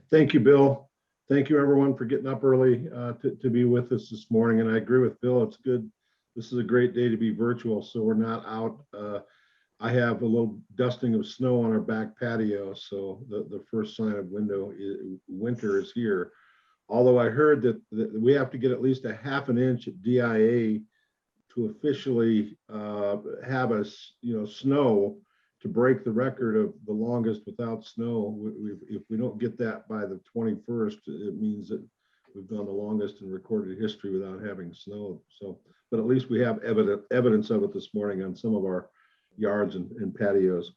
Thank you, Bill. Thank you, everyone, for getting up early to be with us this morning. And I agree with Bill. It's good. This is a great day to be virtual, so we're not out. I have a little dusting of snow on our back patio, so the first sign of winter is here. Although I heard that we have to get at least a half an inch at DIA to officially have us, snow to break the record of the longest without snow. If we don't get that by the 21st, it means that we've gone the longest in recorded history without having snow. So, but at least we have evidence of it this morning on some of our yards and patios.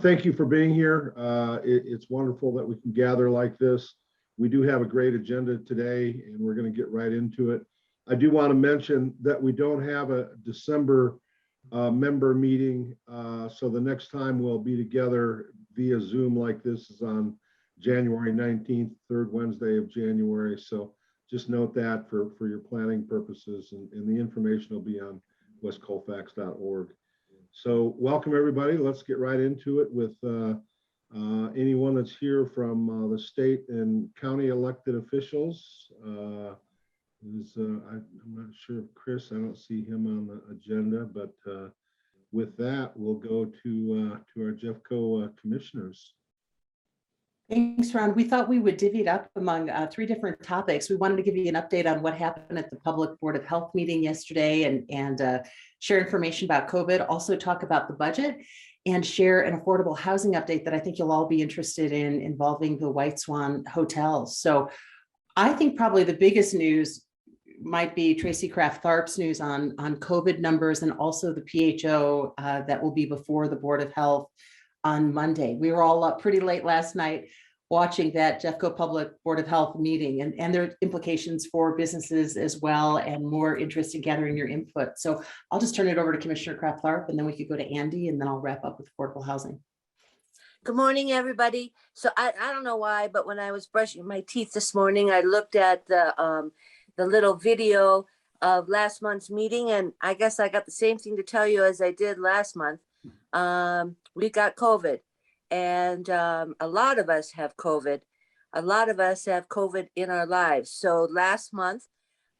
Thank you for being here. It's wonderful that we can gather like this. We do have a great agenda today, and we're going to get right into it. I do want to mention that we don't have a December member meeting. So the next time we'll be together via Zoom like this is on January 19th, third Wednesday of January. So just note that for your planning purposes, and the information will be on westcolfax.org. So welcome, everybody. Let's get right into it with anyone that's here from the state and county elected officials. I'm not sure if Chris, I don't see him on the agenda, but with that, we'll go to our Jeffco commissioners. Thanks, Ron. We thought we would divvy it up among three different topics. We wanted to give you an update on what happened at the Public Board of Health meeting yesterday and share information about COVID, also talk about the budget and share an affordable housing update that I think you'll all be interested in involving the White Swan hotels. So I think probably the biggest news might be Tracy Kraft Tharp's news on COVID numbers and also the PHO that will be before the Board of Health on Monday. We were all up pretty late last night watching that Jeffco Public Board of Health meeting and their implications for businesses as well, and more interest in gathering your input. So I'll just turn it over to Commissioner Kraft Tharp, and then we could go to Andy, and then I'll wrap up with affordable housing. Good morning, everybody. So I don't know why, but when I was brushing my teeth this morning, I looked at the little video of last month's meeting, and I guess I got the same thing to tell you as I did last month. We got COVID, and a lot of us have COVID. A lot of us have COVID in our lives. So last month,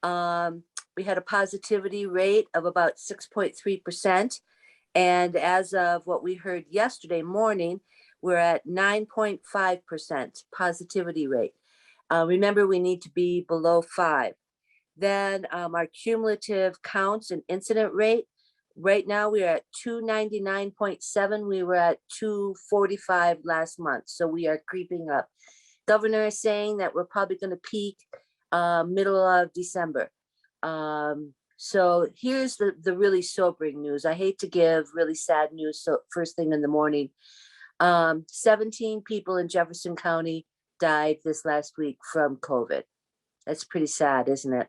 we had a positivity rate of about 6.3%. And as of what we heard yesterday morning, we're at 9.5% positivity rate. Remember, we need to be below 5. Then our cumulative counts and incident rate, right now we're at 299.7. We were at 245 last month. So we are creeping up. Governor is saying that we're probably going to peak middle of December. So here's the really sobering news. I hate to give really sad news so first thing in the morning. 17 people in Jefferson County died this last week from COVID. That's pretty sad, isn't it?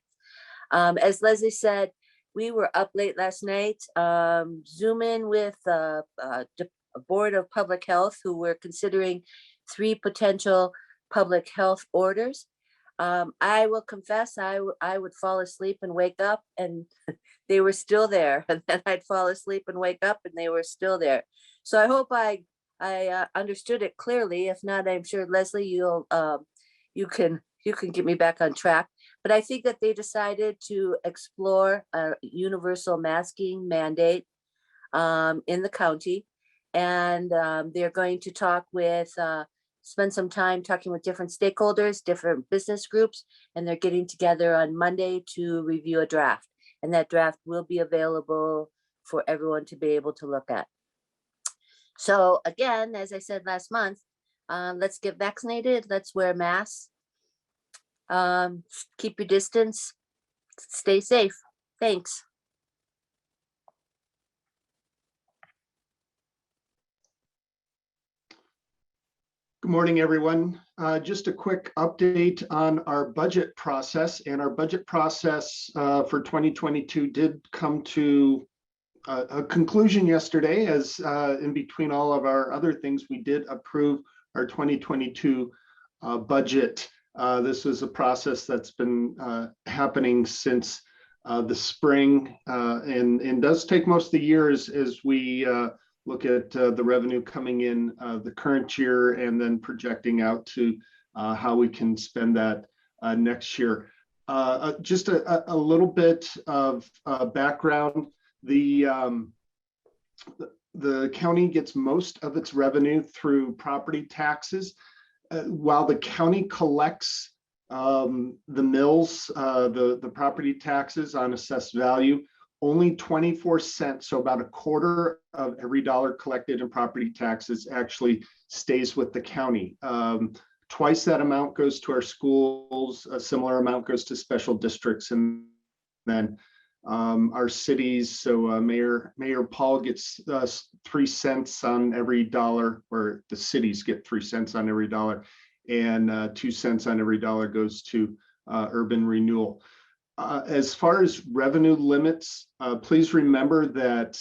As Leslie said, we were up late last night, Zoom in with a Board of Public Health who were considering 3 potential public health orders. I will confess, I would fall asleep and wake up and they were still there. And then I'd fall asleep and wake up and they were still there. So I hope I understood it clearly. If not, I'm sure Leslie, you can get me back on track. But I think that they decided to explore a universal masking mandate in the county, and they're going to talk with, spend some time talking with different stakeholders, different business groups, and they're getting together on Monday to review a draft. And that draft will be available for everyone to be able to look at. So again, as I said last month, let's get vaccinated, let's wear masks, keep your distance, stay safe. Thanks. Good morning, everyone. Just a quick update on our budget process. And our budget process for 2022 did come to a conclusion yesterday, as in between all of our other things, we did approve our 2022 budget. This is a process that's been happening since the spring and does take most of the year as we look at the revenue coming in the current year and then projecting out to how we can spend that next year. Just a little bit of background. The county gets most of its revenue through property taxes. While the county collects the mills, the property taxes on assessed value, only 24 cents, so about a quarter of every dollar collected in property taxes actually stays with the county. Twice that amount goes to our schools, a similar amount goes to special districts, and then our cities. So Mayor Paul gets 3 cents on every dollar, or the cities get 3 cents on every dollar, and 2 cents on every dollar goes to urban renewal. As far as revenue limits, please remember that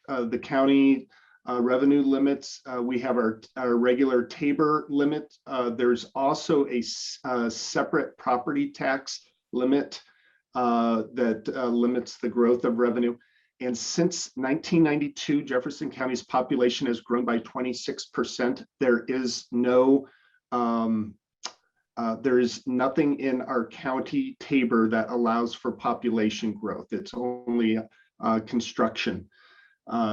the county revenue limits, we have our regular Tabor limit. There's also a separate property tax limit that limits the growth of revenue. And since 1992, Jefferson County's population has grown by 26%. There is nothing in our county Tabor that allows for population growth. It's only construction.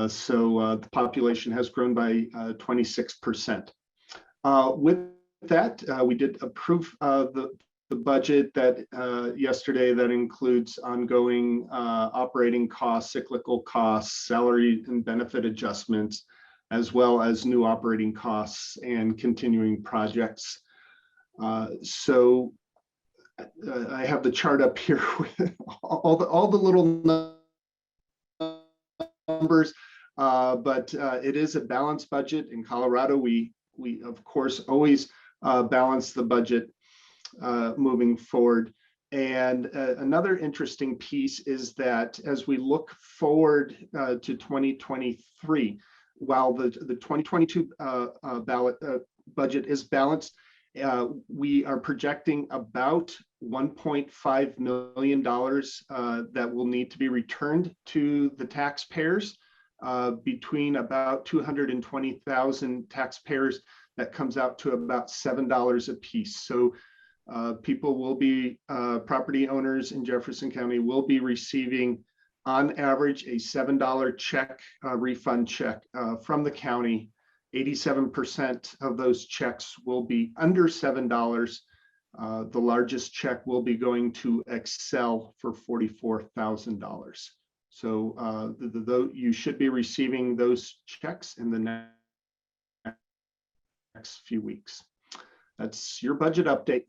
So the population has grown by 26%. With that, we did approve the budget that yesterday, that includes ongoing operating costs, cyclical costs, salary and benefit adjustments, as well as new operating costs and continuing projects. So I have the chart up here with all the little numbers, but it is a balanced budget. In Colorado, we of course always balance the budget moving forward. And another interesting piece is that as we look forward to 2023, while the 2022 budget is balanced, we are projecting about $1.5 million that will need to be returned to the taxpayers, between about 220,000 taxpayers. That comes out to about $7 a piece. So people will be, property owners in Jefferson County will be receiving on average a $7 check, refund check from the county. 87% of those checks will be under $7. The largest check will be going to Excel for $44,000. So you should be receiving those checks in the next few weeks. That's your budget update.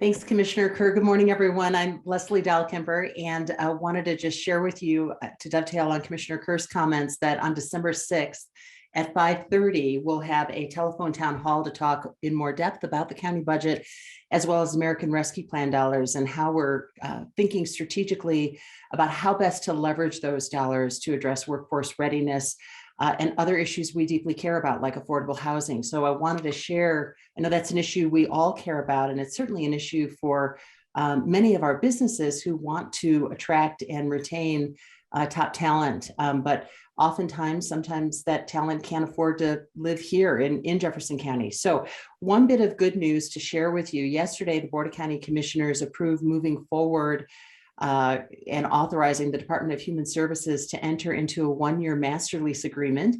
Thanks, Commissioner Kerr. Good morning, everyone. I'm Leslie Dahlkemper, and I wanted to just share with you, to dovetail on Commissioner Kerr's comments, that on December 6th at 5:30, we'll have a telephone town hall to talk in more depth about the county budget, as well as American Rescue Plan dollars, and how we're thinking strategically about how best to leverage those dollars to address workforce readiness, and other issues we deeply care about, like affordable housing. So I wanted to share, I know that's an issue we all care about, and it's certainly an issue for many of our businesses who want to attract and retain top talent. But oftentimes, sometimes that talent can't afford to live here in Jefferson County. So one bit of good news to share with you: yesterday, the Board of County Commissioners approved moving forward and authorizing the Department of Human Services to enter into a 1-year master lease agreement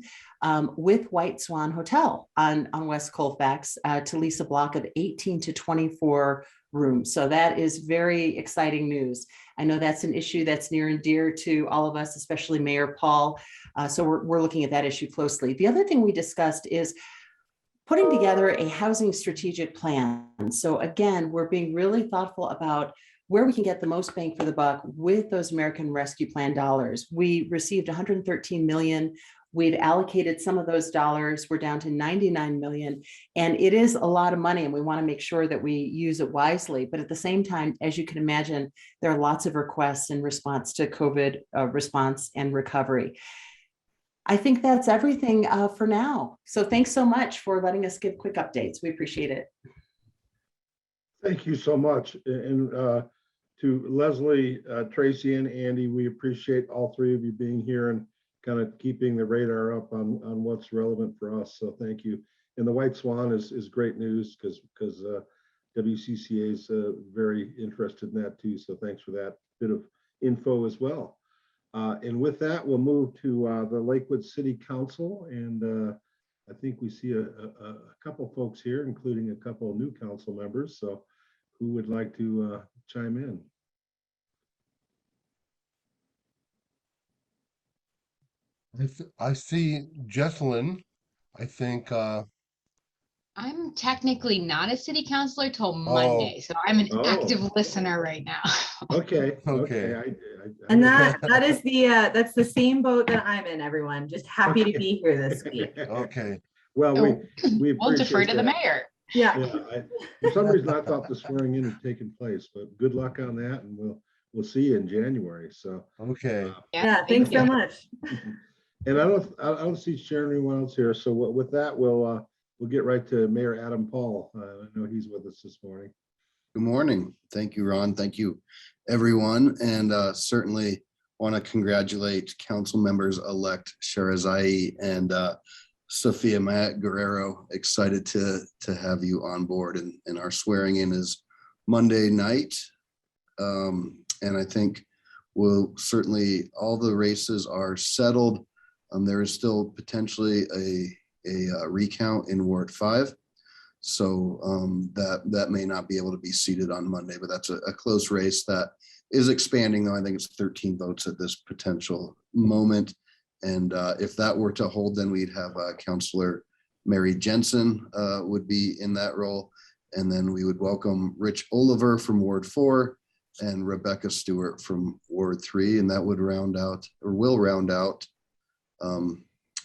with White Swan Hotel on West Colfax to lease a block of 18 to 24 rooms. So that is very exciting news. I know that's an issue that's near and dear to all of us, especially Mayor Paul. So we're looking at that issue closely. The other thing we discussed is putting together a housing strategic plan. So again, we're being really thoughtful about where we can get the most bang for the buck with those American Rescue Plan dollars. We received $113 million. We've allocated some of those dollars. We're down to $99 million. And it is a lot of money, and we want to make sure that we use it wisely. But at the same time, as you can imagine, there are lots of requests in response to COVID response and recovery. I think that's everything for now. So thanks so much for letting us give quick updates. We appreciate it. Thank you so much. And to Leslie, Tracy, and Andy, we appreciate all three of you being here and kind of keeping the radar up on what's relevant for us. So thank you. And the White Swan is great news because WCCA is very interested in that too. So thanks for that bit of info as well. And with that, we'll move to the Lakewood City Council. And I think we see a couple folks here, including a couple of new council members. So who would like to chime in? I see Jesselyn. I think I'm technically not a city councilor till Monday, so I'm an active listener right now. Okay. Okay. And that is that's the same boat that I'm in, everyone. Just happy to be here this week. okay. Well, we We'll defer appreciate to the that. mayor. Yeah. Yeah, for some reason I thought the swearing in had taken place, but good luck on that, and we'll see you in January. So Okay. Yeah. Thanks so much. And I don't see Sharon anyone else here. So with that, we'll get right to Mayor Adam Paul. I know he's with us this morning. Good morning. Thank you, Ron. Thank you, everyone. And certainly want to congratulate council members elect Sherazai and Sophia Matt Guerrero. Excited to have you on board. And our swearing in is Monday night. And I think we'll certainly, all the races are settled. There is still potentially a recount in Ward 5. So that may not be able to be seated on Monday, but that's a close race that is expanding, though. I think it's 13 votes at this potential moment. And if that were to hold, then we'd have Councillor Mary Jensen would be in that role. And then we would welcome Rich Oliver from Ward 4 and Rebecca Stewart from Ward 3. And that would round out, or will round out,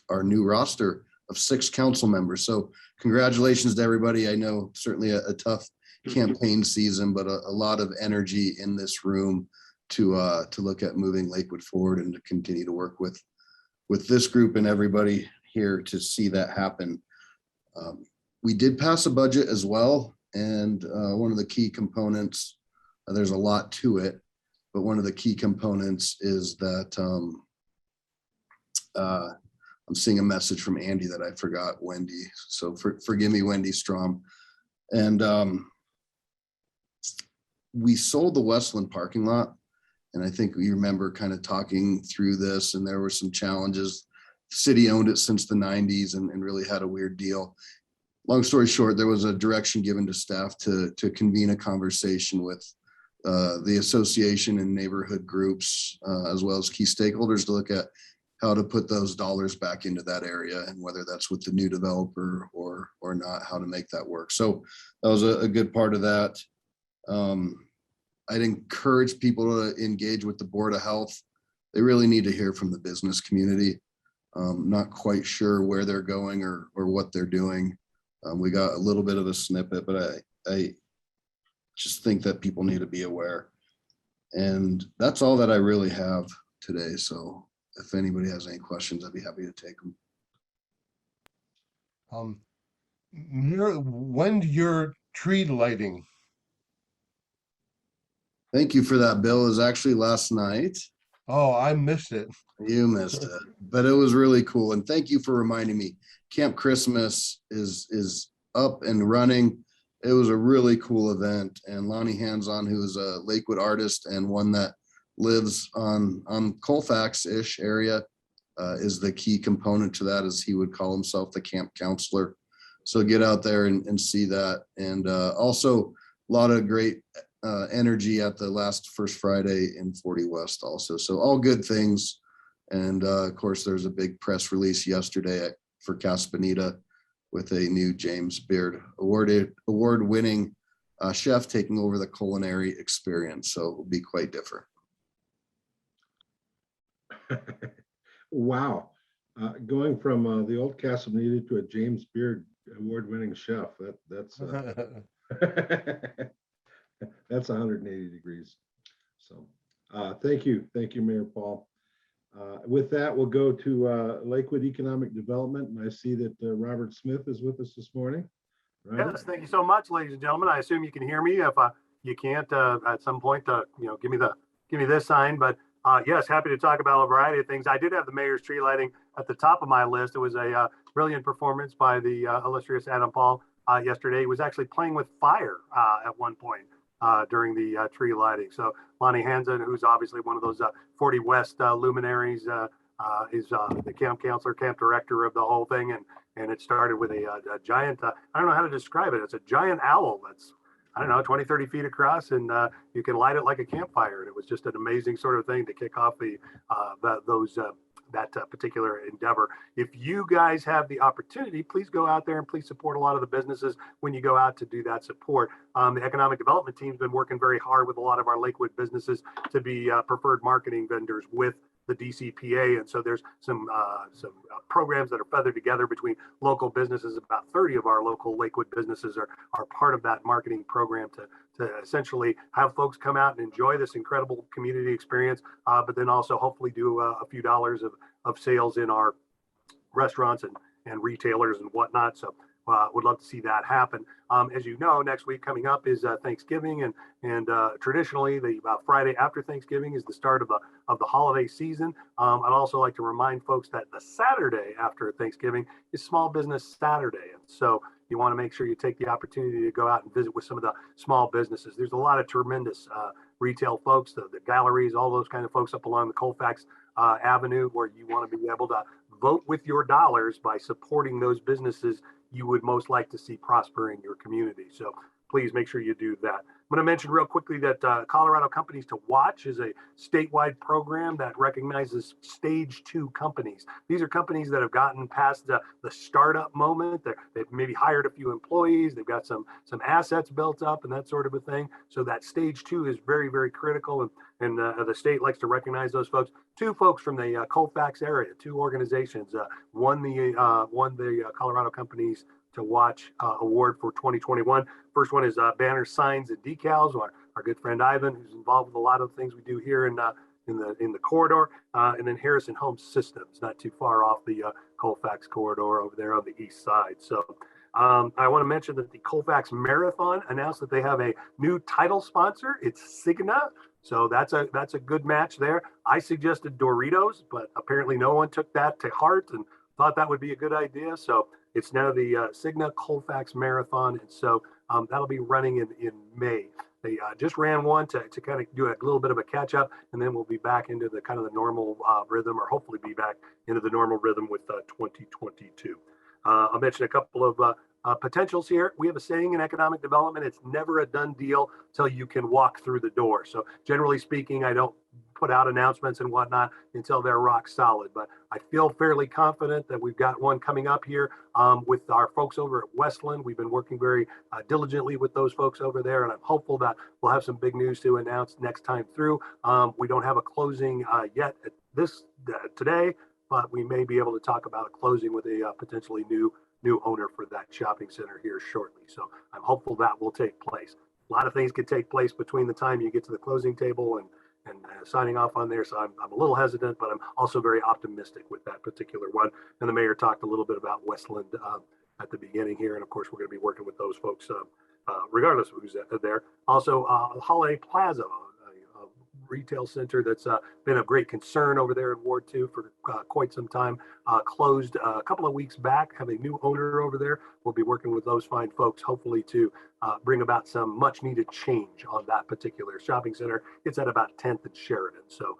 our new roster of 6 council members. So congratulations to everybody. I know certainly a tough campaign season, but a lot of energy in this room to look at moving Lakewood forward and to continue to work with this group and everybody here to see that happen. We did pass a budget as well. And one of the key components, there's a lot to it, but one of the key components is that I'm seeing a message from Andy that I forgot, Wendy. So forgive me, Wendy Strom. And we sold the Westland parking lot. And I think you remember kind of talking through this, and there were some challenges. The city owned it since the 90s and really had a weird deal. Long story short, there was a direction given to staff to convene a conversation with the association and neighborhood groups, as well as key stakeholders, to look at how to put those dollars back into that area, and whether that's with the new developer or not, how to make that work. So that was a good part of that. I'd encourage people to engage with the Board of Health. They really need to hear from the business community. Not quite sure where they're going or what they're doing. We got a little bit of a snippet, but I just think that people need to be aware. And that's all that I really have today. So if anybody has any questions, I'd be happy to take them. When your tree lighting? Thank you for that, Bill. It was actually last night. Oh, I missed it. You missed it, but it was really cool. And thank you for reminding me. Camp Christmas is up and running. It was a really cool event. And Lonnie Hands-On, who is a Lakewood artist and one that lives on Colfax-ish area, is the key component to that, as he would call himself, the camp counselor. So get out there and see that. And also a lot of great energy at the last First Friday in 40 West also. So all good things. And of course, there's a big press release yesterday for Casa Bonita with a new James Beard award-winning chef taking over the culinary experience. So it will be quite different. Wow. Going from the old Casa Bonita to a James Beard award-winning chef, that's that's 180 degrees. So thank you, Mayor Paul. With that, we'll go to Lakewood Economic Development, and I see that Robert Smith is with us this morning. Robert? Yes, thank you so much, ladies and gentlemen. I assume you can hear me. If you can't, at some point, give me this sign. But Yes, happy to talk about a variety of things. I did have the mayor's tree lighting at the top of my list. It was a brilliant performance by the illustrious Adam Paul yesterday. He was actually playing with fire at one point during the tree lighting. So Lonnie Hansen, who's obviously one of those 40 West luminaries, is the camp counselor, camp director of the whole thing. And it started with a giant, I don't know how to describe it. It's a giant owl that's, I don't know, 20, 30 feet across, and you can light it like a campfire. And it was just an amazing sort of thing to kick off that particular endeavor. If you guys have the opportunity, please go out there and please support a lot of the businesses when you go out to do that support. The economic development team's been working very hard with a lot of our Lakewood businesses to be preferred marketing vendors with the DCPA. And so there's some programs that are feathered together between local businesses. About 30 of our local Lakewood businesses are part of that marketing program to essentially have folks come out and enjoy this incredible community experience, but then also hopefully do a few dollars of sales in our restaurants and retailers and whatnot. So would love to see that happen. As you know, next week coming up is Thanksgiving, and traditionally the Friday after Thanksgiving is the start of the holiday season. I'd also like to remind folks that the Saturday after Thanksgiving is Small Business Saturday, and so you want to make sure you take the opportunity to go out and visit with some of the small businesses. There's a lot of tremendous retail folks, the galleries, all those kind of folks up along the Colfax Avenue, where you want to be able to vote with your dollars by supporting those businesses you would most like to see prosper in your community. So please make sure you do that. I'm going to mention real quickly that Colorado Companies to Watch is a statewide program that recognizes stage 2 companies. These are companies that have gotten past the startup moment. They've maybe hired a few employees. They've got some assets built up and that sort of a thing. So that stage 2 is very, very critical. And the state likes to recognize those folks. 2 folks from the Colfax area, 2 organizations, won the Colorado Companies to Watch award for 2021. First one is banners, signs, and decals. Our good friend Ivan, who's involved with a lot of the things we do here in the corridor, and then Harrison Home Systems, not too far off the Colfax corridor over there on the east side. So I want to mention that the Colfax Marathon announced that they have a new title sponsor. It's Cigna. So that's a good match there. I suggested Doritos, but apparently no one took that to heart and thought that would be a good idea. So it's now the Cigna Colfax Marathon. And so that'll be running in May. They just ran one to kind of do a little bit of a catch up, and then we'll be back into the kind of the normal rhythm, or hopefully be back into the normal rhythm with 2022. I'll mention a couple of potentials here. We have a saying in economic development: it's never a done deal till you can walk through the door. So generally speaking, I don't put out announcements and whatnot until they're rock solid, but I feel fairly confident that we've got one coming up here with our folks over at Westland. We've been working very diligently with those folks over there, and I'm hopeful that we'll have some big news to announce next time through. We don't have a closing yet at this today, but we may be able to talk about a closing with a potentially new owner for that shopping center here shortly. So I'm hopeful that will take place. A lot of things could take place between the time you get to the closing table and signing off on there. So I'm a little hesitant, but I'm also very optimistic with that particular one. And the mayor talked a little bit about Westland at the beginning here. And of course, we're going to be working with those folks regardless of who's there. Also, Holiday Plaza, a retail center that's been of great concern over there in Ward 2 for quite some time, closed a couple of weeks back, have a new owner over there. We'll be working with those fine folks, hopefully to bring about some much needed change on that particular shopping center. It's at about 10th and Sheridan. So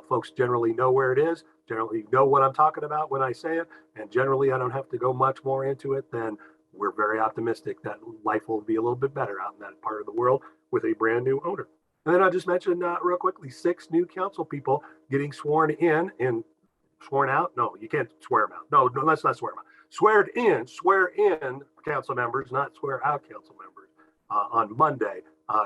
folks generally know where it is, generally know what I'm talking about when I say it. And generally, I don't have to go much more into it than we're very optimistic that life will be a little bit better out in that part of the world with a brand new owner. And then I'll just mention real quickly, 6 new council people getting sworn in and sworn out. No, you can't swear them out. No, let's not swear them out. Swear in council members, not swear out council members on Monday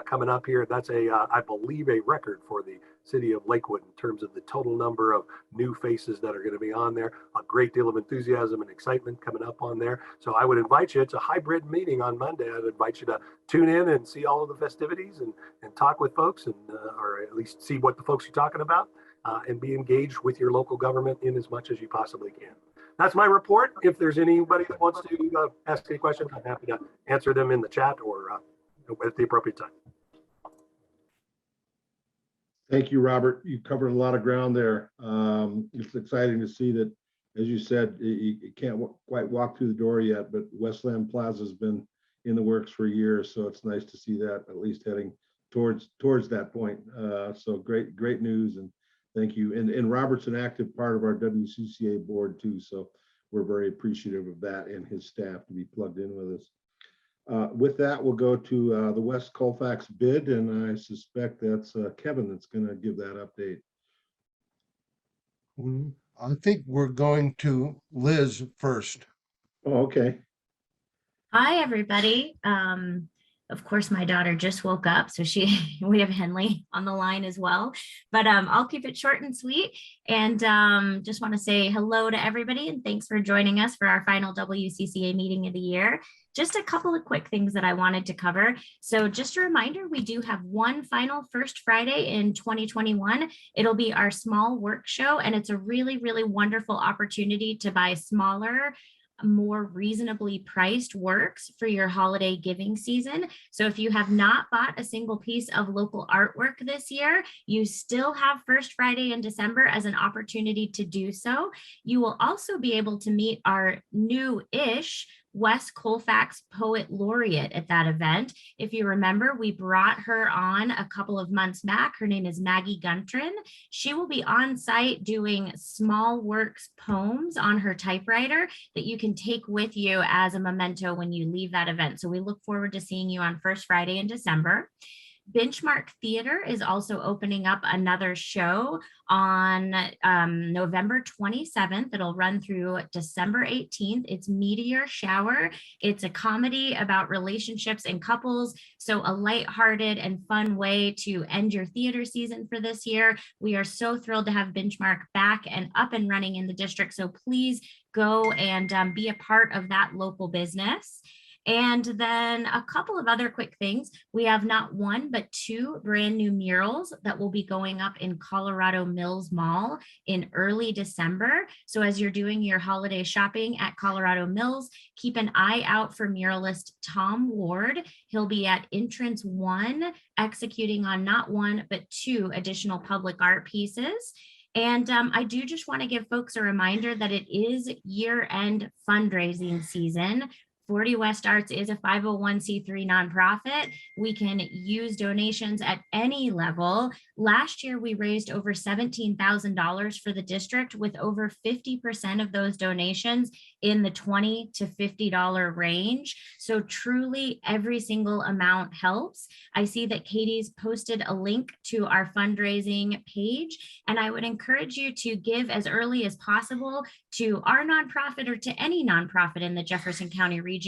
coming up here. That's I believe, a record for the city of Lakewood in terms of the total number of new faces that are going to be on there. A great deal of enthusiasm and excitement coming up on there. So I would invite you. It's a hybrid meeting on Monday. I'd invite you to tune in and see all of the festivities and talk with folks, and or at least see what the folks are talking about, and be engaged with your local government in as much as you possibly can. That's my report. If there's anybody that wants to ask any questions, I'm happy to answer them in the chat or at the appropriate time. Thank you, Robert. You covered a lot of ground there. It's exciting to see that, as you said, you can't quite walk through the door yet, but Westland Plaza has been in the works for years. So it's nice to see that at least heading towards that point. So great news, and thank you. And Robert's an active part of our WCCA board too. So we're very appreciative of that and his staff to be plugged in with us. With that, we'll go to the West Colfax bid, and I suspect that's Kevin that's going to give that update. I think we're going to Liz first. Oh, okay. Hi, everybody. Of course, my daughter just woke up, so we have Henley on the line as well. But I'll keep it short and sweet, and just want to say hello to everybody and thanks for joining us for our final WCCA meeting of the year. Just a couple of quick things that I wanted to cover. So just a reminder, we do have one final First Friday in 2021. It'll be our small work show, and it's a really, really wonderful opportunity to buy smaller, more reasonably priced works for your holiday giving season. So if you have not bought a single piece of local artwork this year, you still have First Friday in December as an opportunity to do so. You will also be able to meet our new-ish West Colfax Poet Laureate at that event. If you remember, we brought her on a couple of months back. Her name is Maggie Guntrin. She will be on site doing small works poems on her typewriter that you can take with you as a memento when you leave that event. So we look forward to seeing you on First Friday in December. Benchmark Theater is also opening up another show on November 27th. It'll run through December 18th. It's Meteor Shower. It's a comedy about relationships and couples. So a lighthearted and fun way to end your theater season for this year. We are so thrilled to have Benchmark back and up and running in the district. So please go and be a part of that local business. And then a couple of other quick things. We have not one, but two brand new murals that will be going up in Colorado Mills Mall in early December. So as you're doing your holiday shopping at Colorado Mills, keep an eye out for muralist Tom Ward. He'll be at entrance 1, executing on not one, but 2 additional public art pieces. And I do just want to give folks a reminder that it is year-end fundraising season. 40 West Arts is a 501c3 nonprofit. We can use donations at any level. Last year, we raised over $17,000 for the district, with over 50% of those donations in the $20 to $50 range. So truly every single amount helps. I see that Katie's posted a link to our fundraising page, and I would encourage you to give as early as possible to our nonprofit or to any nonprofit in the Jefferson County region.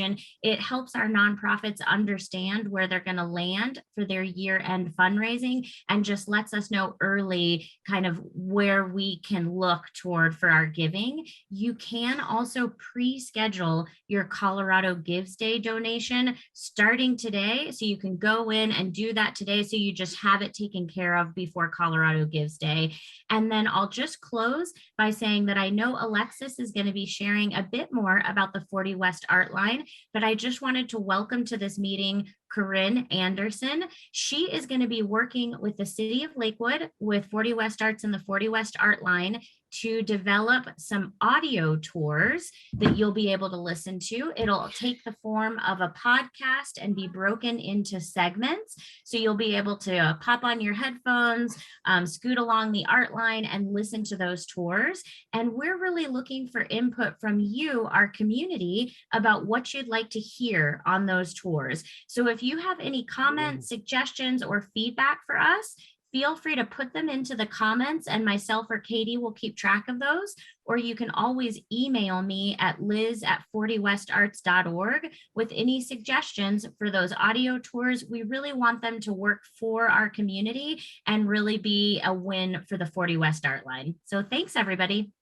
It helps our nonprofits understand where they're going to land for their year-end fundraising, and just lets us know early kind of where we can look toward for our giving. You can also pre-schedule your Colorado Gives Day donation starting today. So you can go in and do that today, so you just have it taken care of before Colorado Gives Day. And then I'll just close by saying that I know Alexis is going to be sharing a bit more about the 40 West Art Line, but I just wanted to welcome to this meeting Corinne Anderson. She is going to be working with the City of Lakewood, with 40 West Arts and the 40 West Art Line, to develop some audio tours that you'll be able to listen to. It'll take the form of a podcast and be broken into segments. So you'll be able to pop on your headphones, scoot along the art line and listen to those tours. And we're really looking for input from you, our community, about what you'd like to hear on those tours. So if you have any comments, suggestions, or feedback for us, feel free to put them into the comments, and myself or Katie will keep track of those. Or you can always email me at liz@40westarts.org with any suggestions for those audio tours. We really want them to work for our community and really be a win for the 40 West Art Line. So thanks, everybody.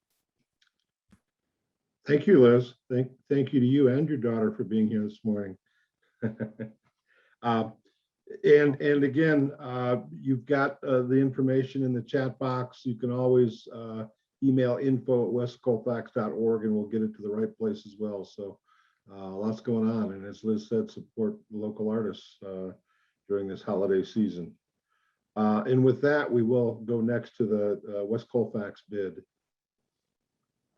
Thank you, Liz. Thank you to you and your daughter for being here this morning. And again, you've got the information in the chat box. You can always email info@westcolfax.org and we'll get it to the right place as well. So lots going on. And as Liz said, support local artists during this holiday season. And with that, we will go next to the West Colfax bid.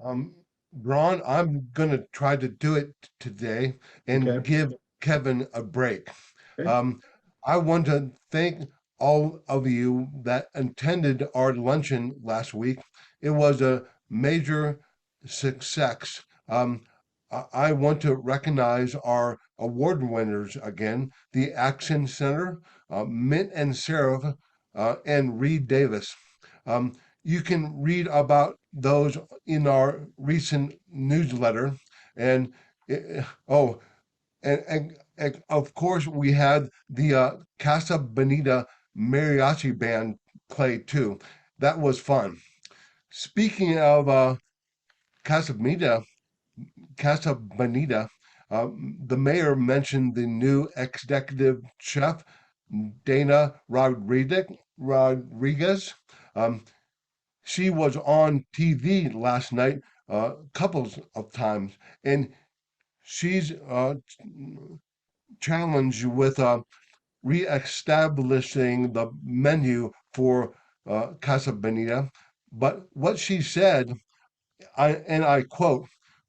Ron, I'm gonna try to do it today and Okay. give Kevin a break. Okay. I want to thank all of you that attended our luncheon last week. It was a major success. I want to recognize our award winners again, the Action Center, Mint and Seraph, and Reed Davis. You can read about those in our recent newsletter. And oh, and of course, we had the Casa Bonita Mariachi Band play too. That was fun. Speaking of Casa Bonita, the mayor mentioned the new executive chef, Dana Rodriguez. Um, she was on TV last night, couples of times, and she's challenged with reestablishing the menu for Casa Bonita. But what she said, I quote,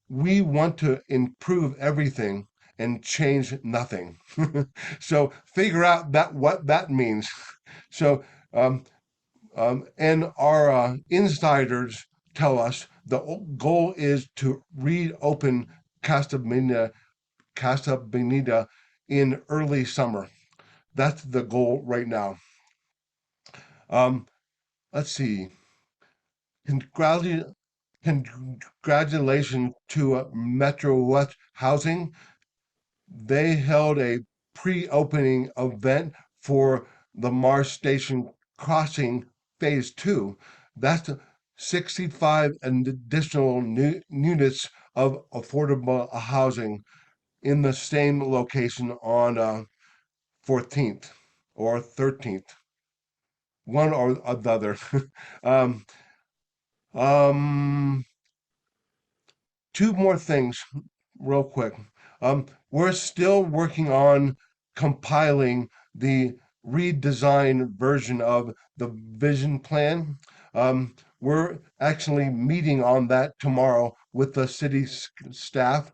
"We want to improve everything and change nothing." So figure out that what that means. So and our insiders tell us the goal is to reopen Casa Bonita in early summer. That's the goal right now. Um, let's see. Congratu- Congratulations to Metro West Housing. They held a pre-opening event for the Mars Station Crossing Phase 2. That's 65 additional new units of affordable housing in the same location on 14th or 13th, one or the other. um, um, two more things real quick. We're still working on compiling the redesigned version of the vision plan. We're actually meeting on that tomorrow with the city staff.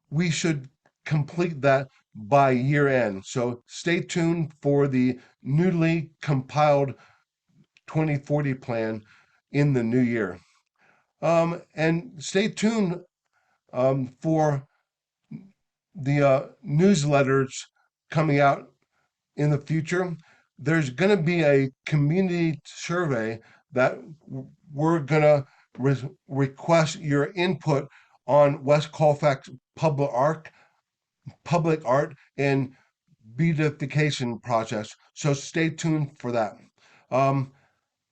We should complete that by year end. So stay tuned for the newly compiled 2040 plan in the new year. And stay tuned for the newsletters coming out in the future. There's going to be a community survey that we're going to request your input on West Colfax public art and beautification process. So stay tuned for that. Um,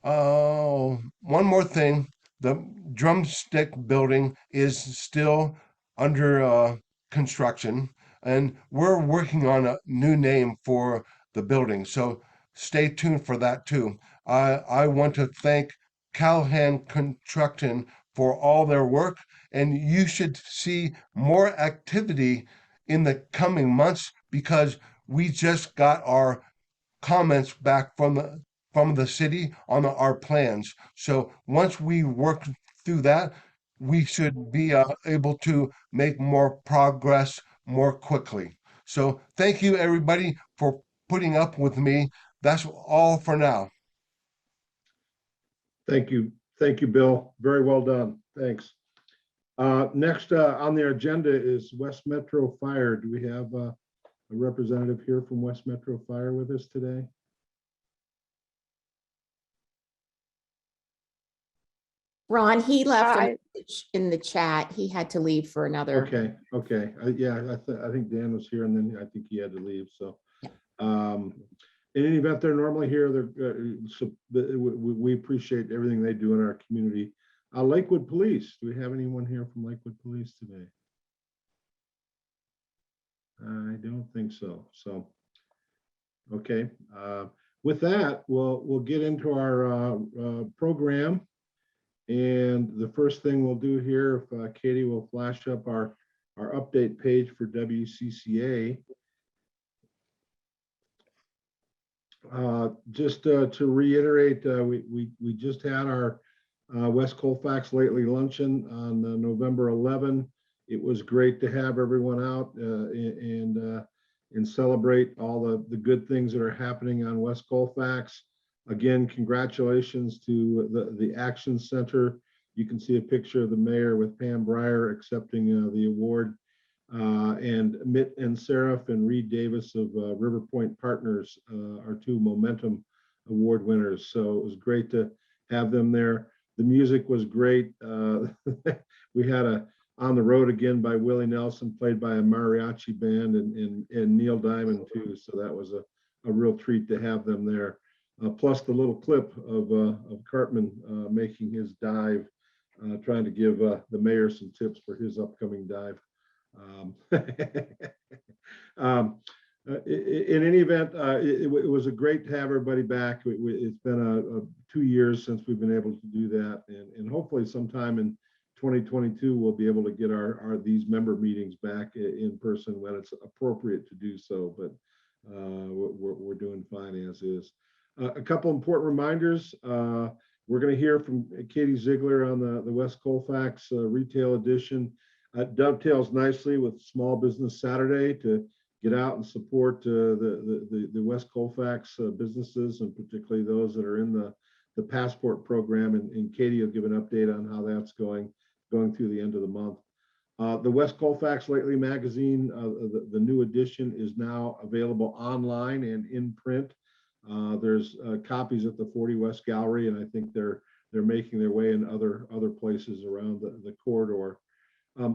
one more thing. The drumstick building is still under construction, and we're working on a new name for the building. So stay tuned for that too. I want to thank Callahan Construction for all their work, and you should see more activity in the coming months because we just got our comments back from the city on our plans. So once we work through that, we should be able to make more progress more quickly. So thank you everybody for putting up with me. That's all for now. Thank you. Thank you, Bill. Very well done. Thanks. Next on the agenda is West Metro Fire. Do we have a representative here from West Metro Fire with us today? Ron, he left a message in the chat. He had to leave for another. Okay. Yeah, I think Dan was here and then I think he had to leave. So, in any event, they're normally here. We appreciate everything they do in our community. Lakewood Police. Do we have anyone here from Lakewood Police today? I don't think so. So, okay. With that, we'll get into our program. And the first thing we'll do here, if Katie will flash up our update page for WCCA. Just to reiterate, we just had our West Colfax Lately Luncheon on November 11. It was great to have everyone out and celebrate all the good things that are happening on West Colfax. Again, congratulations to the Action Center. You can see a picture of the mayor with Pam Breyer accepting the award. And Mitt and Seraph and Reed Davis of River Point Partners are two Momentum Award winners. So it was great to have them there. The music was great. We had On the Road Again by Willie Nelson, played by a mariachi band, and Neil Diamond too. So that was a real treat to have them there. Plus the little clip of Cartman making his dive, trying to give the mayor some tips for his upcoming dive. In any event, it was a great to have everybody back. It's been 2 years since we've been able to do that, and hopefully sometime in 2022 we'll be able to get these member meetings back in person when it's appropriate to do so. But we're doing fine as is. A couple important reminders. We're going to hear from Katie Ziegler on the West Colfax Retail Edition. Dovetails nicely with Small Business Saturday to get out and support the West Colfax businesses, and particularly those that are in the passport program. And Katie will give an update on how that's going through the end of the month. The West Colfax Lately magazine, the new edition, is now available online and in print. There's copies at the 40 West Gallery, and I think they're making their way in other places around the corridor.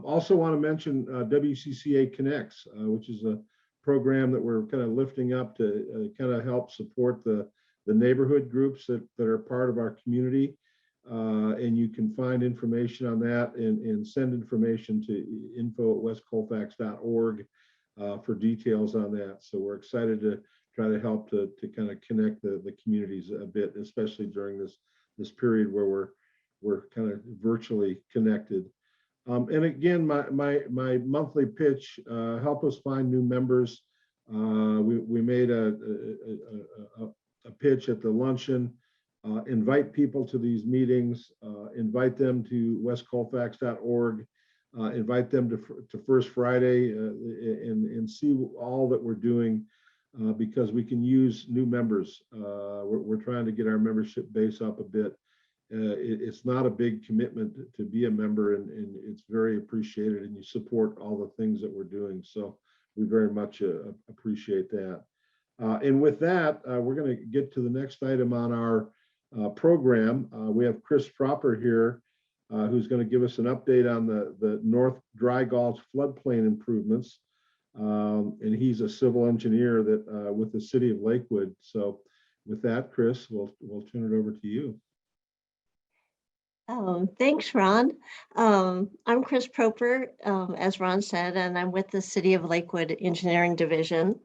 Also want to mention WCCA Connects, which is a program that we're kind of lifting up to kind of help support the neighborhood groups that are part of our community. And you can find information on that and send information to info@westcolfax.org for details on that. So we're excited to try to help to kind of connect the communities a bit, especially during this period where we're kind of virtually connected. And again, my monthly pitch, help us find new members. We made a pitch at the luncheon. Invite people to these meetings, invite them to westcolfax.org, invite them to First Friday and see all that we're doing, because we can use new members. We're trying to get our membership base up a bit. It's not a big commitment to be a member, and it's very appreciated, and you support all the things that we're doing. So we very much appreciate that. And with that, we're going to get to the next item on our program. We have Chris Proper here, who's going to give us an update on the North Dry Gulch floodplain improvements. And he's a civil engineer that with the city of Lakewood. So with that, Chris, we'll turn it over to you. Thanks, Ron. I'm Chris Proper, as Ron said, and I'm with the City of Lakewood Engineering Division.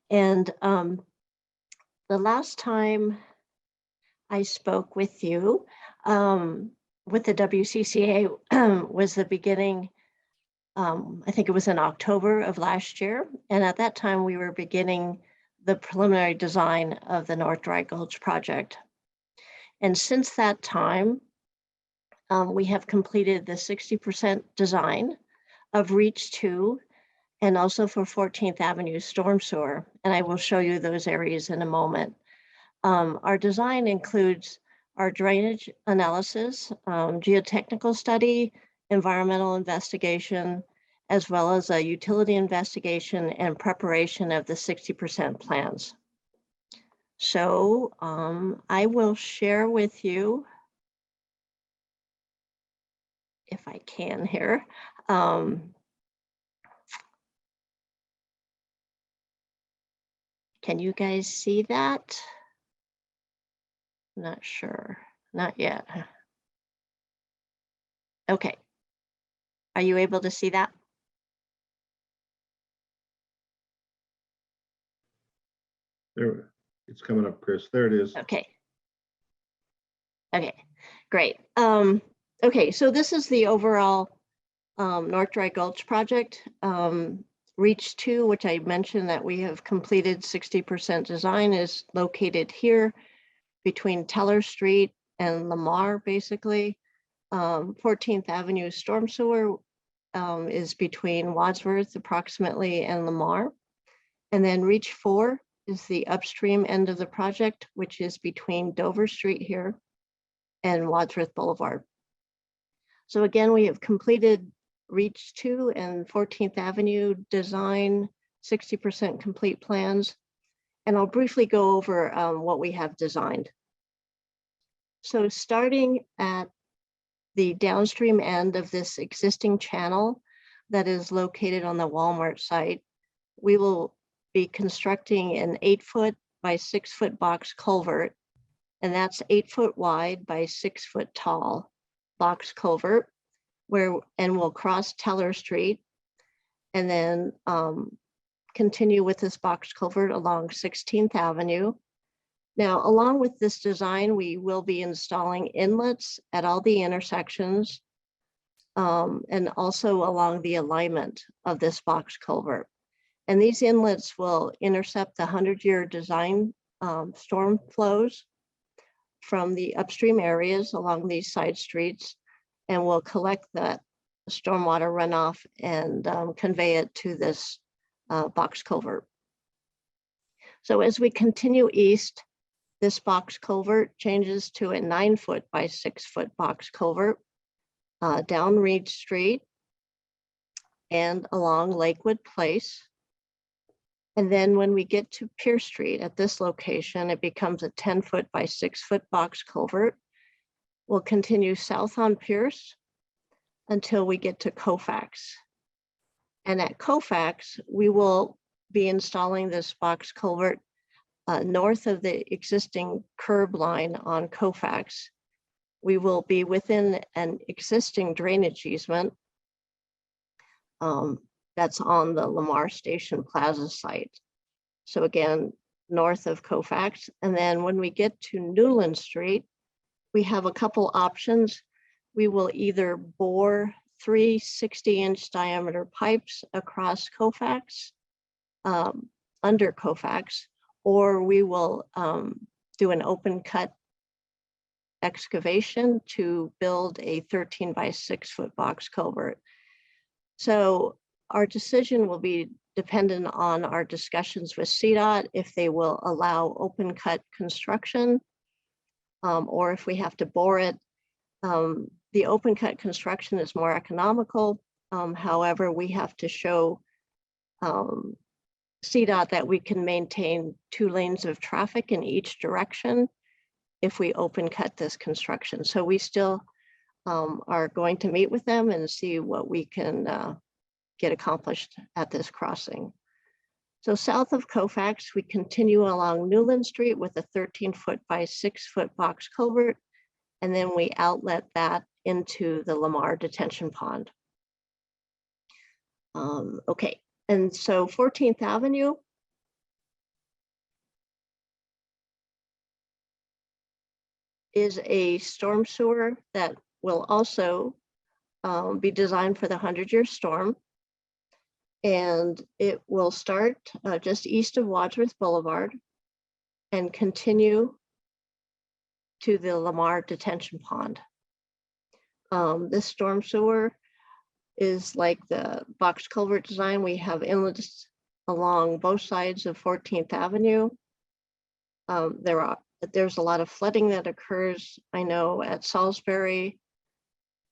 And the last time I spoke with you with the WCCA was the beginning, I think it was in October of last year. And at that time, we were beginning the preliminary design of the North Dry Gulch project. And since that time, we have completed the 60% design of Reach 2 and also for 14th Avenue storm sewer. And I will show you those areas in a moment. Our design includes our drainage analysis, geotechnical study, environmental investigation, as well as a utility investigation and preparation of the 60% plans. So I will share with you, if I can here. Can you guys see that? Not sure, not yet. Okay. Are you able to see that? There, it's coming up, Chris. There it is. Okay. Okay, great. Okay, so this is the overall North Dry Gulch project. Reach 2, which I mentioned that we have completed 60% design, is located here between Teller Street and Lamar, basically. 14th Avenue storm sewer is between Wadsworth approximately and Lamar. And then Reach 4 is the upstream end of the project, which is between Dover Street here and Wadsworth Boulevard. So again, we have completed Reach 2 and 14th Avenue design, 60% complete plans. And I'll briefly go over what we have designed. So starting at the downstream end of this existing channel that is located on the Walmart site, we will be constructing an 8-foot by 6-foot box culvert, and that's 8 foot wide by 6 foot tall box culvert, and we'll cross Teller Street and then continue with this box culvert along 16th Avenue. Now, along with this design, we will be installing inlets at all the intersections and also along the alignment of this box culvert. And these inlets will intercept the 100-year design storm flows from the upstream areas along these side streets, and will collect that stormwater runoff and convey it to this box culvert. So as we continue east, this box culvert changes to a 9-foot by 6-foot box culvert down Reed Street and along Lakewood Place. And then when we get to Pierce Street at this location, it becomes a 10-foot by 6-foot box culvert. We'll continue south on Pierce until we get to Colfax. And at Colfax, we will be installing this box culvert north of the existing curb line on Colfax. We will be within an existing drainage easement that's on the Lamar Station Plaza site. So again, north of Colfax. And then when we get to Newland Street, we have a couple options. We will either bore 3 60-inch diameter pipes across Colfax, under Colfax, or we will do an open cut excavation to build a 13 by 6-foot box culvert. So our decision will be dependent on our discussions with CDOT, if they will allow open cut construction, or if we have to bore it. The open cut construction is more economical. However, we have to show CDOT that we can maintain 2 lanes of traffic in each direction if we open cut this construction. So we still are going to meet with them and see what we can get accomplished at this crossing. So south of Colfax, we continue along Newland Street with a 13-foot by 6-foot box culvert, and then we outlet that into the Lamar detention pond. Okay, and so 14th Avenue is a storm sewer that will also be designed for the 100-year storm. And it will start just east of Wadsworth Boulevard and continue to the Lamar detention pond. This storm sewer is like the box culvert design. We have inlets along both sides of 14th Avenue. There's a lot of flooding that occurs, I know, at Salisbury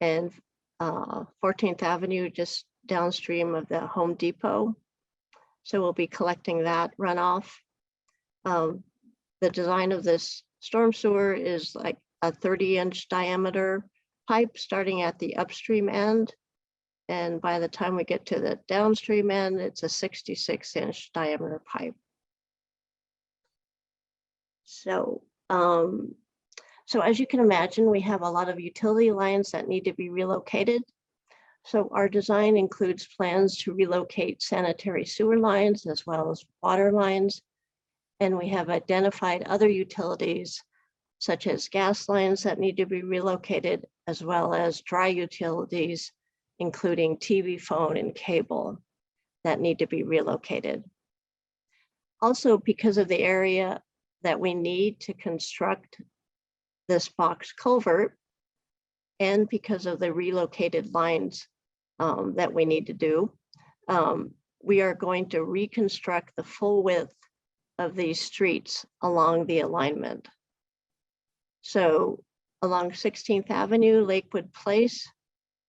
and 14th Avenue, just downstream of the Home Depot. So we'll be collecting that runoff. The design of this storm sewer is like a 30-inch diameter pipe starting at the upstream end. And by the time we get to the downstream end, it's a 66-inch diameter pipe. So, so as you can imagine, we have a lot of utility lines that need to be relocated. So our design includes plans to relocate sanitary sewer lines as well as water lines. And we have identified other utilities such as gas lines that need to be relocated, as well as dry utilities, including TV, phone, and cable. that need to be relocated. Also, because of the area that we need to construct this box culvert, and because of the relocated lines that we need to do, we are going to reconstruct the full width of these streets along the alignment. So along 16th Avenue, Lakewood Place,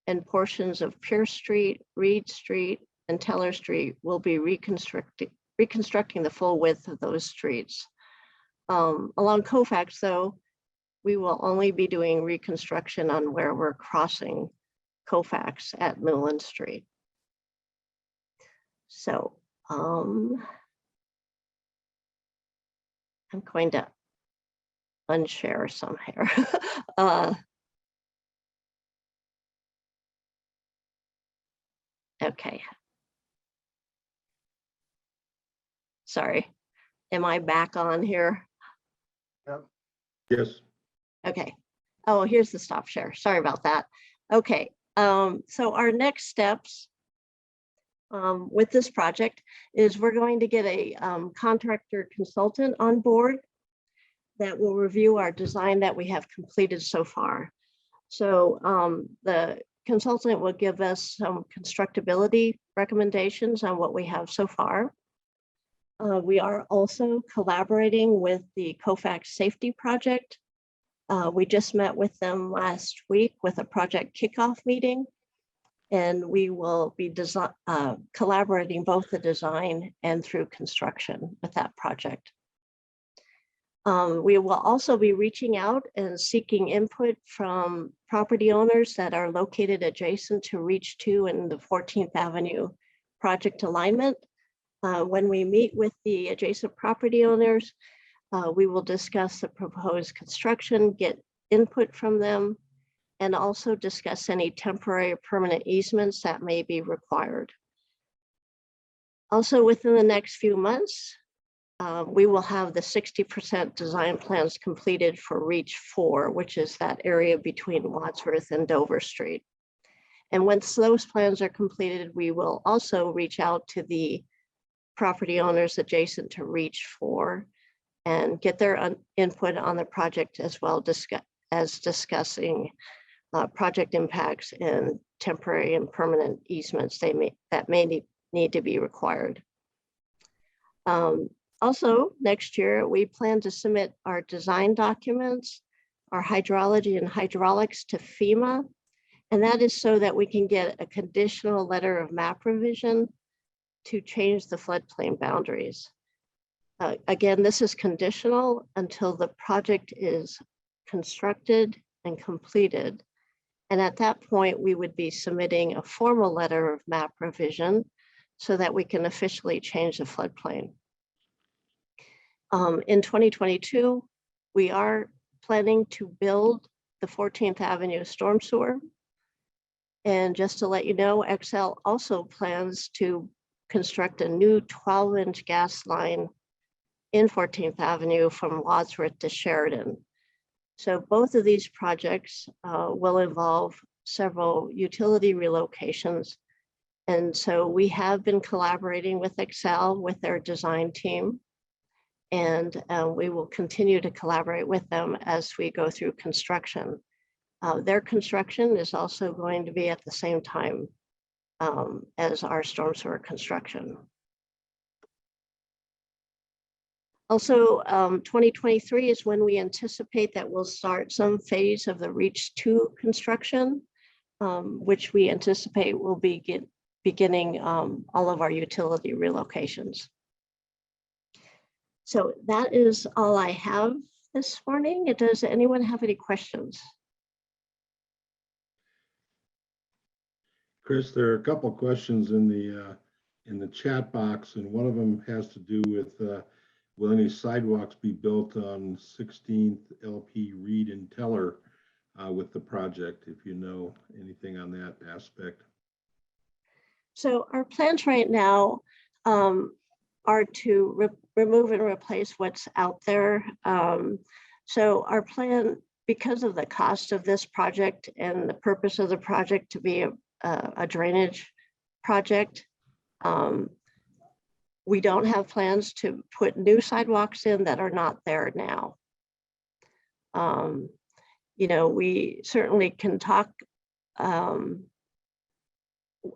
and portions of Pierce Street, Reed Street, and Teller Street will be reconstructing the full width of those streets. Along Colfax, though, we will only be doing reconstruction on where we're crossing Colfax at Newland Street. So I'm going to unshare some here. Okay. Sorry, am I back on here? Yes. Okay. Oh, here's the stop share. Sorry about that. Okay. So our next steps with this project is we're going to get a contractor consultant on board that will review our design that we have completed so far. So the consultant will give us some constructability recommendations on what we have so far. We are also collaborating with the Colfax Safety Project. We just met with them last week with a project kickoff meeting, and we will be collaborating both the design and through construction with that project. We will also be reaching out and seeking input from property owners that are located adjacent to Reach 2 and the 14th Avenue project alignment. When we meet with the adjacent property owners, we will discuss the proposed construction, get input from them, and also discuss any temporary or permanent easements that may be required. Also, within the next few months, we will have the 60% design plans completed for Reach 4, which is that area between Wadsworth and Dover Street. And once those plans are completed, we will also reach out to the property owners adjacent to Reach 4 and get their input on the project, as well as discussing project impacts and temporary and permanent easements that may need to be required. Also, next year, we plan to submit our design documents, our hydrology and hydraulics to FEMA, and that is so that we can get a conditional letter of map revision to change the floodplain boundaries. Again, this is conditional until the project is constructed and completed. And at that point, we would be submitting a formal letter of map revision so that we can officially change the floodplain. In 2022, we are planning to build the 14th Avenue storm sewer. And just to let you know, XL also plans to construct a new 12-inch gas line in 14th Avenue from Wadsworth to Sheridan. So both of these projects will involve several utility relocations. And so we have been collaborating with Excel with their design team. And we will continue to collaborate with them as we go through construction. Their construction is also going to be at the same time as our storm sewer construction. Also, 2023 is when we anticipate that we'll start some phase of the Reach 2 construction, which we anticipate will be beginning all of our utility relocations. So that is all I have this morning. Does anyone have any questions? Chris, there are a couple of questions in the chat box, and one of them has to do with will any sidewalks be built on 16th LP Reed and Teller with the project, if you know anything on that aspect? So our plans right now are to remove and replace what's out there. So our plan, because of the cost of this project and the purpose of the project to be a drainage project, We don't have plans to put new sidewalks in that are not there now. You know, we certainly can talk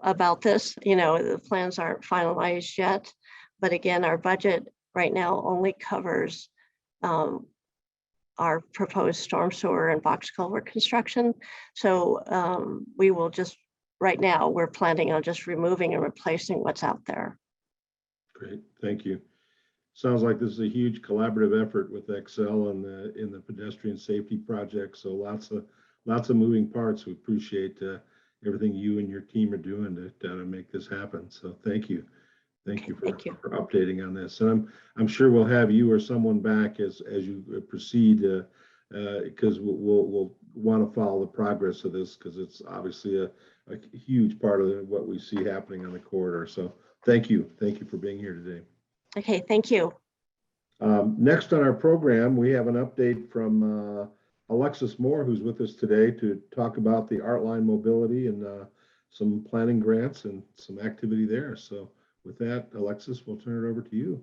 about this. You know, the plans aren't finalized yet, but again, our budget right now only covers our proposed storm sewer and box culvert construction. So we will just, right now, we're planning on just removing and replacing what's out there. Great, thank you. Sounds like this is a huge collaborative effort with Excel and in the pedestrian safety project. So lots of moving parts. We appreciate everything you and your team are doing to make this happen. So thank you. Thank you for updating on this. And I'm sure we'll have you or someone back as you proceed, because we'll want to follow the progress of this, because it's obviously a huge part of what we see happening on the corridor. So thank you for being here today. Okay, thank you. Next on our program, we have an update from Alexis Moore, who's with us today to talk about the Artline mobility and some planning grants and some activity there. So with that, Alexis, we'll turn it over to you.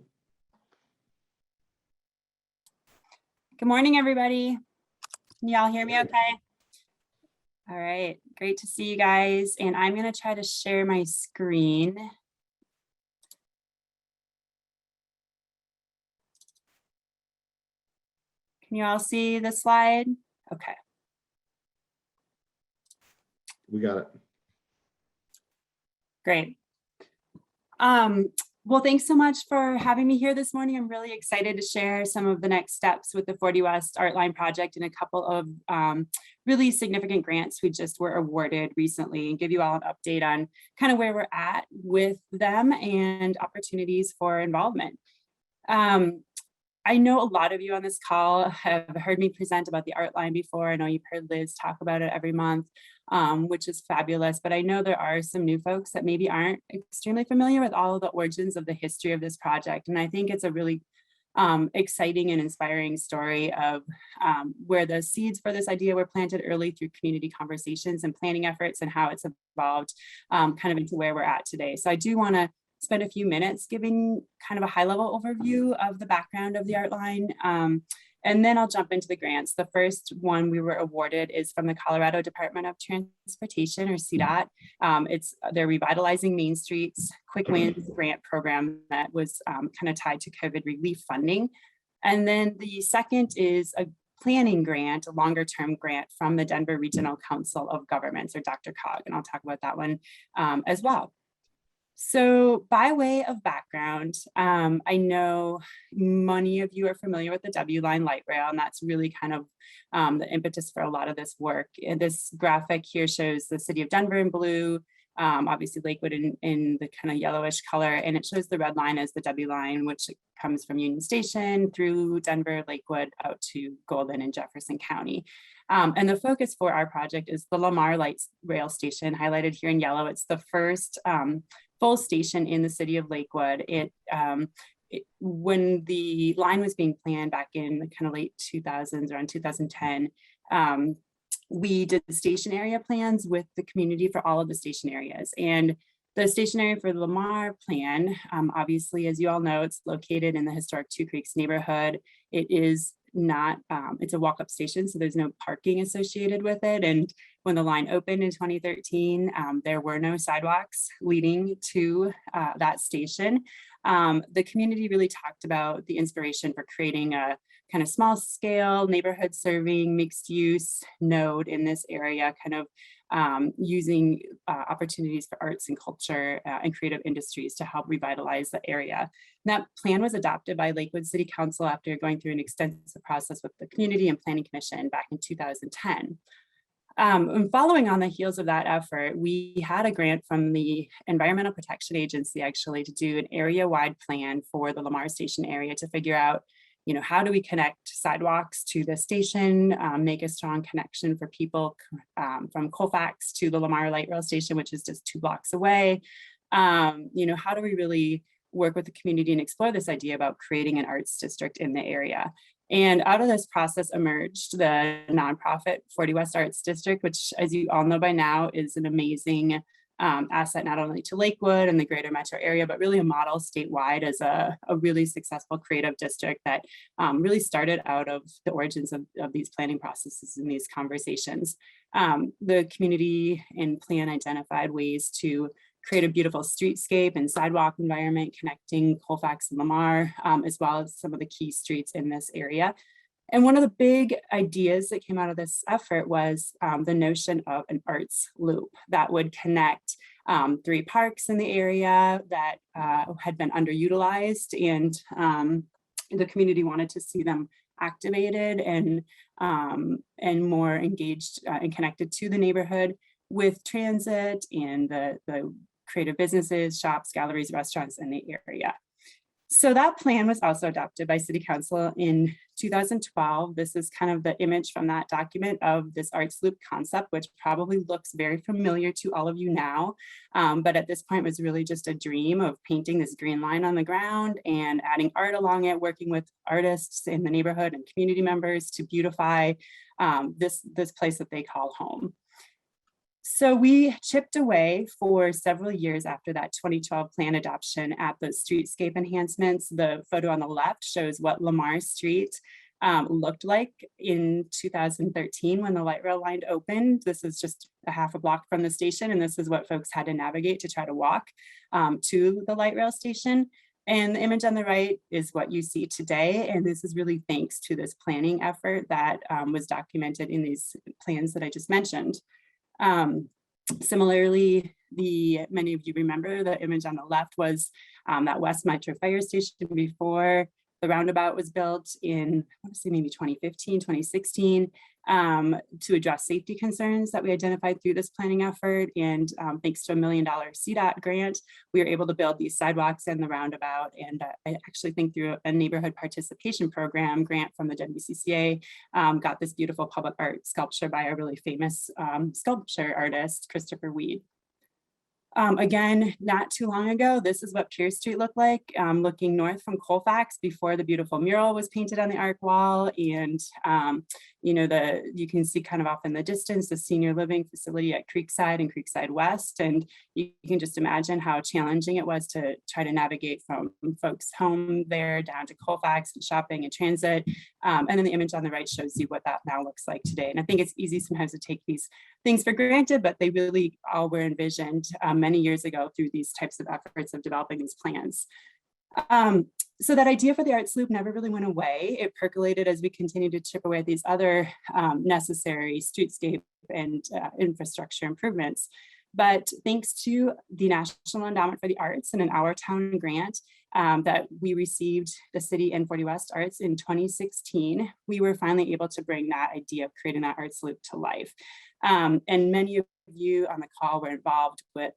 Good morning, everybody. Can y'all hear me okay? All right, great to see you guys. And I'm going to try to share my screen. Can you all see the slide? Okay. We got it. Great. Well, thanks so much for having me here this morning. I'm really excited to share some of the next steps with the 40 West Artline project and a couple of really significant grants we just were awarded recently, and give you all an update on kind of where we're at with them and opportunities for involvement. I know a lot of you on this call have heard me present about the Artline before. I know you've heard Liz talk about it every month, which is fabulous. But I know there are some new folks that maybe aren't extremely familiar with all of the origins of the history of this project. And I think it's a really exciting and inspiring story of where the seeds for this idea were planted early through community conversations and planning efforts, and how it's evolved kind of into where we're at today. So I do want to spend a few minutes giving kind of a high-level overview of the background of the Artline, and then I'll jump into the grants. The first one we were awarded is from the Colorado Department of Transportation, or CDOT. It's their Revitalizing Main Streets Quick Wins grant program that was kind of tied to COVID relief funding. And then the second is a planning grant, a longer-term grant from the Denver Regional Council of Governments, or DRCOG, and I'll talk about that one as well. So by way of background, I know many of you are familiar with the W Line light rail, and that's really kind of the impetus for a lot of this work. And this graphic here shows the city of Denver in blue, obviously Lakewood in the kind of yellowish color, and it shows the red line as the W Line, which comes from Union Station through Denver, Lakewood, out to Golden and Jefferson County. And the focus for our project is the Lamar Light Rail Station, highlighted here in yellow. It's the first full station in the city of Lakewood. When the line was being planned back in the kind of late 2000s, around 2010, we did the station area plans with the community for all of the station areas. And the station area for the Lamar plan, obviously, as you all know, it's located in the historic Two Creeks neighborhood. It is not, it's a walk-up station, so there's no parking associated with it. And when the line opened in 2013, there were no sidewalks leading to that station. The community really talked about the inspiration for creating a kind of small scale neighborhood serving mixed use node in this area, kind of using opportunities for arts and culture and creative industries to help revitalize the area. And that plan was adopted by Lakewood City Council after going through an extensive process with the Community and Planning Commission back in 2010. And following on the heels of that effort, we had a grant from the Environmental Protection Agency actually to do an area-wide plan for the Lamar Station area to figure out, you know, how do we connect sidewalks to the station, make a strong connection for people from Colfax to the Lamar Light Rail Station, which is just 2 blocks away. You know, how do we really work with the community and explore this idea about creating an arts district in the area? And out of this process emerged the nonprofit 40 West Arts District, which, as you all know by now, is an amazing asset not only to Lakewood and the greater metro area, but really a model statewide as a really successful creative district that really started out of the origins of these planning processes and these conversations. The community and plan identified ways to create a beautiful streetscape and sidewalk environment connecting Colfax and Lamar, as well as some of the key streets in this area. And one of the big ideas that came out of this effort was the notion of an arts loop that would connect 3 parks in the area that had been underutilized, and the community wanted to see them activated and more engaged and connected to the neighborhood with transit and the creative businesses, shops, galleries, restaurants in the area. So that plan was also adopted by City Council in 2012. This is kind of the image from that document of this arts loop concept, which probably looks very familiar to all of you now. But at this point was really just a dream of painting this green line on the ground and adding art along it, working with artists in the neighborhood and community members to beautify this place that they call home. So we chipped away for several years after that 2012 plan adoption at the streetscape enhancements. The photo on the left shows what Lamar Street looked like in 2013 when the light rail line opened. This is just a half a block from the station, and this is what folks had to navigate to try to walk to the light rail station. And the image on the right is what you see today. And this is really thanks to this planning effort that was documented in these plans that I just mentioned. Similarly, many of you remember the image on the left was that West Metro Fire Station before the roundabout was built in, I want to say maybe 2015, 2016, to address safety concerns that we identified through this planning effort. And thanks to $1 million CDOT grant, we were able to build these sidewalks and the roundabout. And I actually think through a neighborhood participation program grant from the WCCA, got this beautiful public art sculpture by a really famous sculpture artist, Christopher Weed. Again, not too long ago, this is what Pierce Street looked like, looking north from Colfax before the beautiful mural was painted on the arc wall. And, you know, you can see kind of off in the distance, the senior living facility at Creekside and Creekside West. And you can just imagine how challenging it was to try to navigate from folks' home there down to Colfax and shopping and transit. And then the image on the right shows you what that now looks like today. And I think it's easy sometimes to take these things for granted, but they really all were envisioned many years ago through these types of efforts of developing these plans. So that idea for the arts loop never really went away. It percolated as we continued to chip away at these other necessary streetscape and infrastructure improvements. But thanks to the National Endowment for the Arts and an Our Town grant that we received, the city and 40 West Arts in 2016, we were finally able to bring that idea of creating that arts loop to life. And many of you on the call were involved with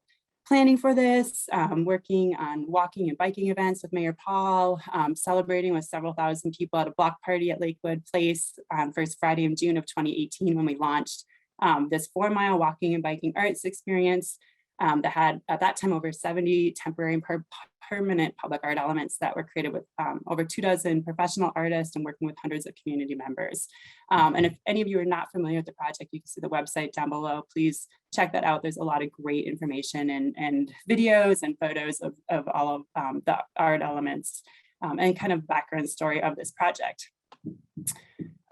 planning for this, working on walking and biking events with Mayor Paul, celebrating with several thousand people at a block party at Lakewood Place on first Friday in June of 2018 when we launched this 4-mile walking and biking arts experience that had at that time over 70 temporary and permanent public art elements that were created with over 24 professional artists and working with hundreds of community members. And if any of you are not familiar with the project, you can see the website down below. Please check that out. There's a lot of great information and videos and photos of all of the art elements and kind of background story of this project.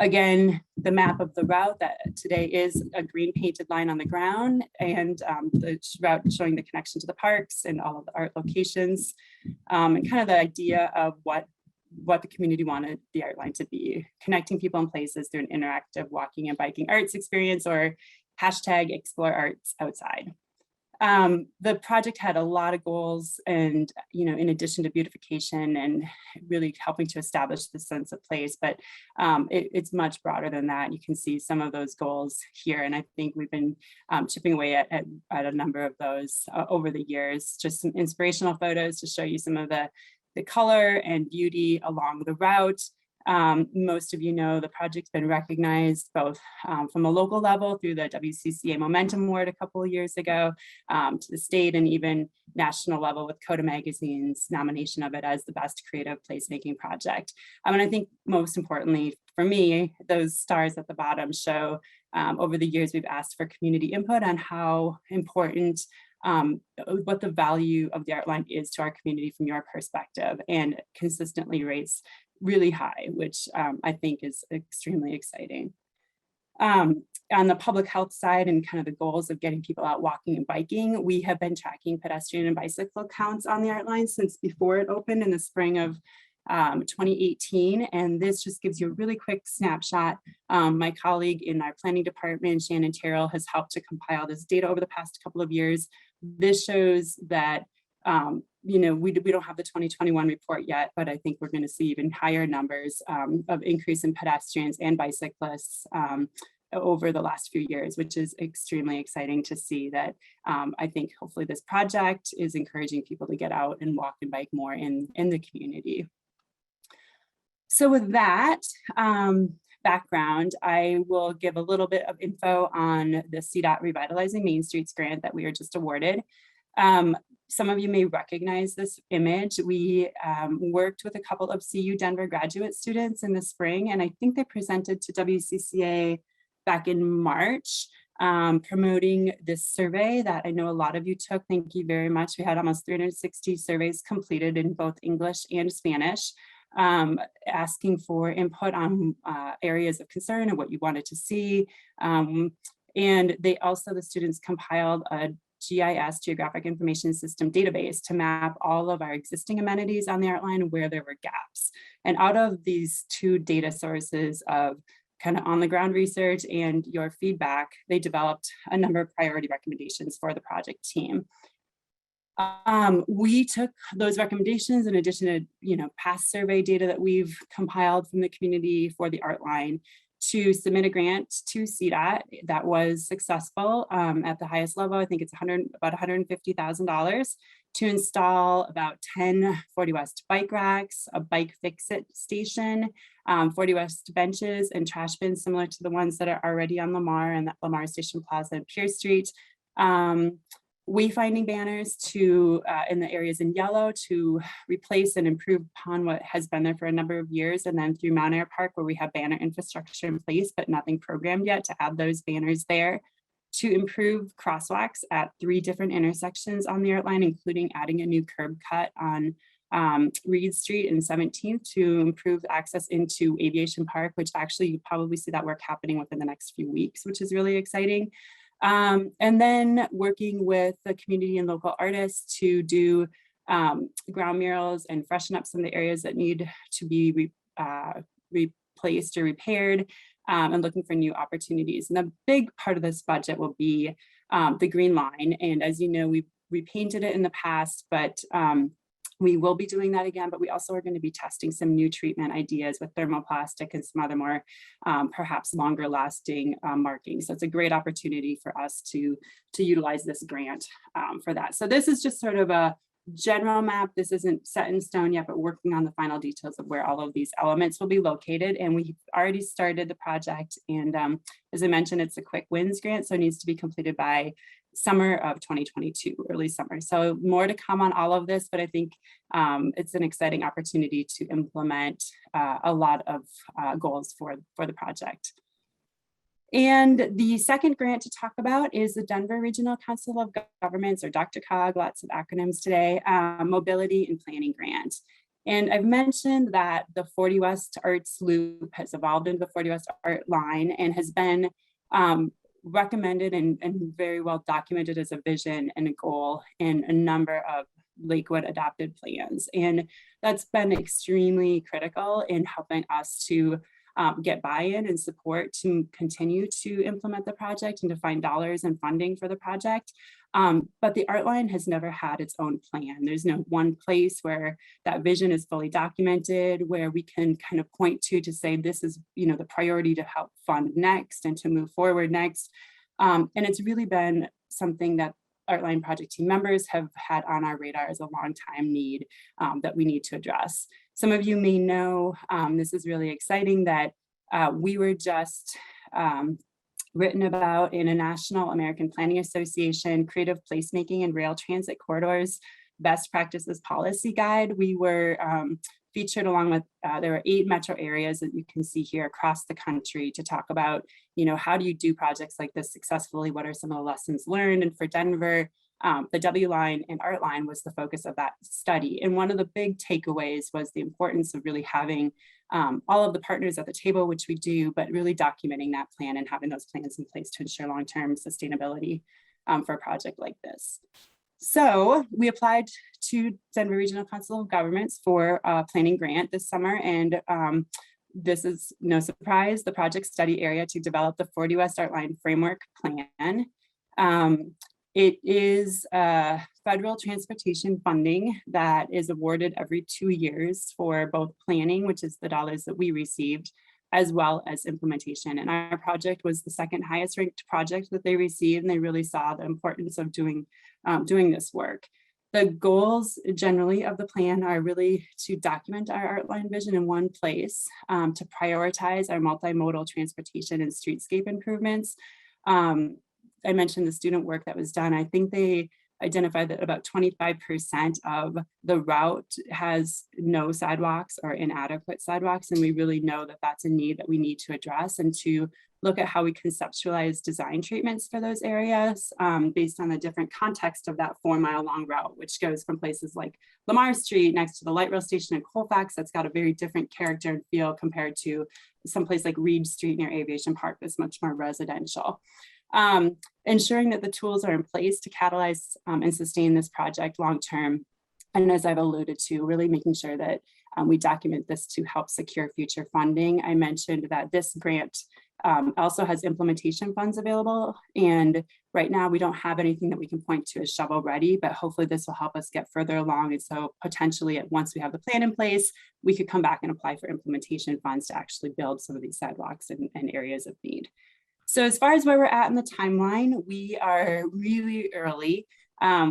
Again, the map of the route that today is a green painted line on the ground, and the route showing the connection to the parks and all of the art locations, and kind of the idea of what the community wanted the art line to be, connecting people and places through an interactive walking and biking arts experience, or hashtag explore arts outside. The project had a lot of goals, and in addition to beautification and really helping to establish the sense of place, but it's much broader than that. You can see some of those goals here, and I think we've been chipping away at a number of those over the years. Just some inspirational photos to show you some of the color and beauty along the route. Most of you know the project's been recognized both from a local level through the WCCA Momentum Award a couple of years ago, to the state and even national level with Coda Magazine's nomination of it as the best creative placemaking project. And I think most importantly for me, those stars at the bottom show over the years we've asked for community input on how important what the value of the Artline is to our community from your perspective, and consistently rates really high, which I think is extremely exciting. On the public health side and kind of the goals of getting people out walking and biking, we have been tracking pedestrian and bicycle counts on the Artline since before it opened in the spring of 2018. And this just gives you a really quick snapshot. My colleague in our planning department, Shannon Terrell, has helped to compile this data over the past couple of years. This shows that we don't have the 2021 report yet, but I think we're going to see even higher numbers of increase in pedestrians and bicyclists over the last few years, which is extremely exciting to see. That I think hopefully this project is encouraging people to get out and walk and bike more in the community. So with that background, I will give a little bit of info on the CDOT Revitalizing Main Streets grant that we were just awarded. Some of you may recognize this image. We worked with a couple of CU Denver graduate students in the spring, and I think they presented to WCCA back in March, promoting this survey that I know a lot of you took. Thank you very much. We had almost 360 surveys completed in both English and Spanish, asking for input on areas of concern and what you wanted to see. And they also, the students compiled a GIS, Geographic Information System database, to map all of our existing amenities on the Artline where there were gaps. And out of these two data sources of kind of on the ground research and your feedback, they developed a number of priority recommendations for the project team. We took those recommendations in addition to past survey data that we've compiled from the community for the Artline to submit a grant to CDOT that was successful at the highest level. I think it's about $150,000 to install about 10 40 West bike racks, a bike fix-it station, 40 West benches and trash bins similar to the ones that are already on Lamar and Lamar Station Plaza and Pierce Street. Wayfinding banners to in the areas in yellow to replace and improve upon what has been there for a number of years, and then through Mount Air Park where we have banner infrastructure in place but nothing programmed yet, to add those banners there, to improve crosswalks at 3 different intersections on the Artline, including adding a new curb cut on Reed Street and 17th to improve access into Aviation Park, which actually you probably see that work happening within the next few weeks, which is really exciting. And then working with the community and local artists to do ground murals and freshen up some of the areas that need to be replaced or repaired, and looking for new opportunities. And the big part of this budget will be the Green Line. And as you know, we repainted it in the past, but we will be doing that again, but we also are going to be testing some new treatment ideas with thermoplastic and some other more perhaps longer lasting markings. So it's a great opportunity for us to utilize this grant for that. So this is just sort of a general map. This isn't set in stone yet, but working on the final details of where all of these elements will be located. And we've already started the project. And as I mentioned, it's a quick wins grant, so it needs to be completed by summer of 2022, early summer. So more to come on all of this, but I think it's an exciting opportunity to implement a lot of goals for the project. And the second grant to talk about is the Denver Regional Council of Governments, or DRCOG, lots of acronyms today, Mobility and Planning Grant. And I've mentioned that the 40 West Arts Loop has evolved into the 40 West Art Line and has been recommended and very well documented as a vision and a goal in a number of Lakewood adopted plans. And that's been extremely critical in helping us to get buy-in and support to continue to implement the project and to find dollars and funding for the project. But the Artline has never had its own plan. There's no one place where that vision is fully documented, where we can kind of point to say this is, the priority to help fund next and to move forward next. And it's really been something that Artline project team members have had on our radar as a long time need that we need to address. Some of you may know, this is really exciting, that we were just written about in a National American Planning Association Creative Placemaking and Rail Transit Corridors Best Practices Policy Guide. We were featured along with, there were 8 metro areas that you can see here across the country to talk about, how do you do projects like this successfully? What are some of the lessons learned? And for Denver, the W line and art line was the focus of that study. And one of the big takeaways was the importance of really having all of the partners at the table, which we do, but really documenting that plan and having those plans in place to ensure long-term sustainability for a project like this. So we applied to Denver Regional Council of Governments for a planning grant this summer, and this is no surprise, the project study area to develop the 40 West Artline Framework Plan. It is federal transportation funding that is awarded every 2 years for both planning, which is the dollars that we received, as well as implementation. And our project was the second highest ranked project that they received, and they really saw the importance of doing this work. The goals generally of the plan are really to document our Artline vision in one place, to prioritize our multimodal transportation and streetscape improvements. I mentioned the student work that was done. I think they identified that about 25% of the route has no sidewalks or inadequate sidewalks. And we really know that that's a need that we need to address, and to look at how we conceptualize design treatments for those areas based on the different context of that 4-mile long route, which goes from places like Lamar Street next to the light rail station in Colfax. That's got a very different character and feel compared to someplace like Reed Street near Aviation Park that's much more residential. Ensuring that the tools are in place to catalyze and sustain this project long-term. And as I've alluded to, really making sure that we document this to help secure future funding. I mentioned that this grant also has implementation funds available. And right now we don't have anything that we can point to as shovel ready, but hopefully this will help us get further along. And so potentially once we have the plan in place, we could come back and apply for implementation funds to actually build some of these sidewalks and areas of need. So as far as where we're at in the timeline, we are really early.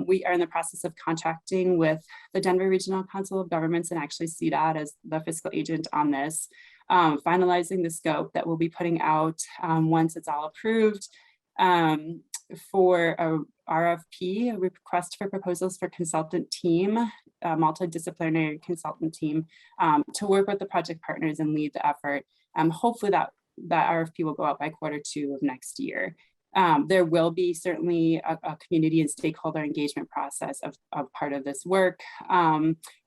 We are in the process of contracting with the Denver Regional Council of Governments and actually CDOT as the fiscal agent on this, finalizing the scope that we'll be putting out once it's all approved for a RFP, a request for proposals for consultant team, a multidisciplinary consultant team to work with the project partners and lead the effort. Hopefully that RFP will go out by Q2 of next year. There will be certainly a community and stakeholder engagement process of part of this work.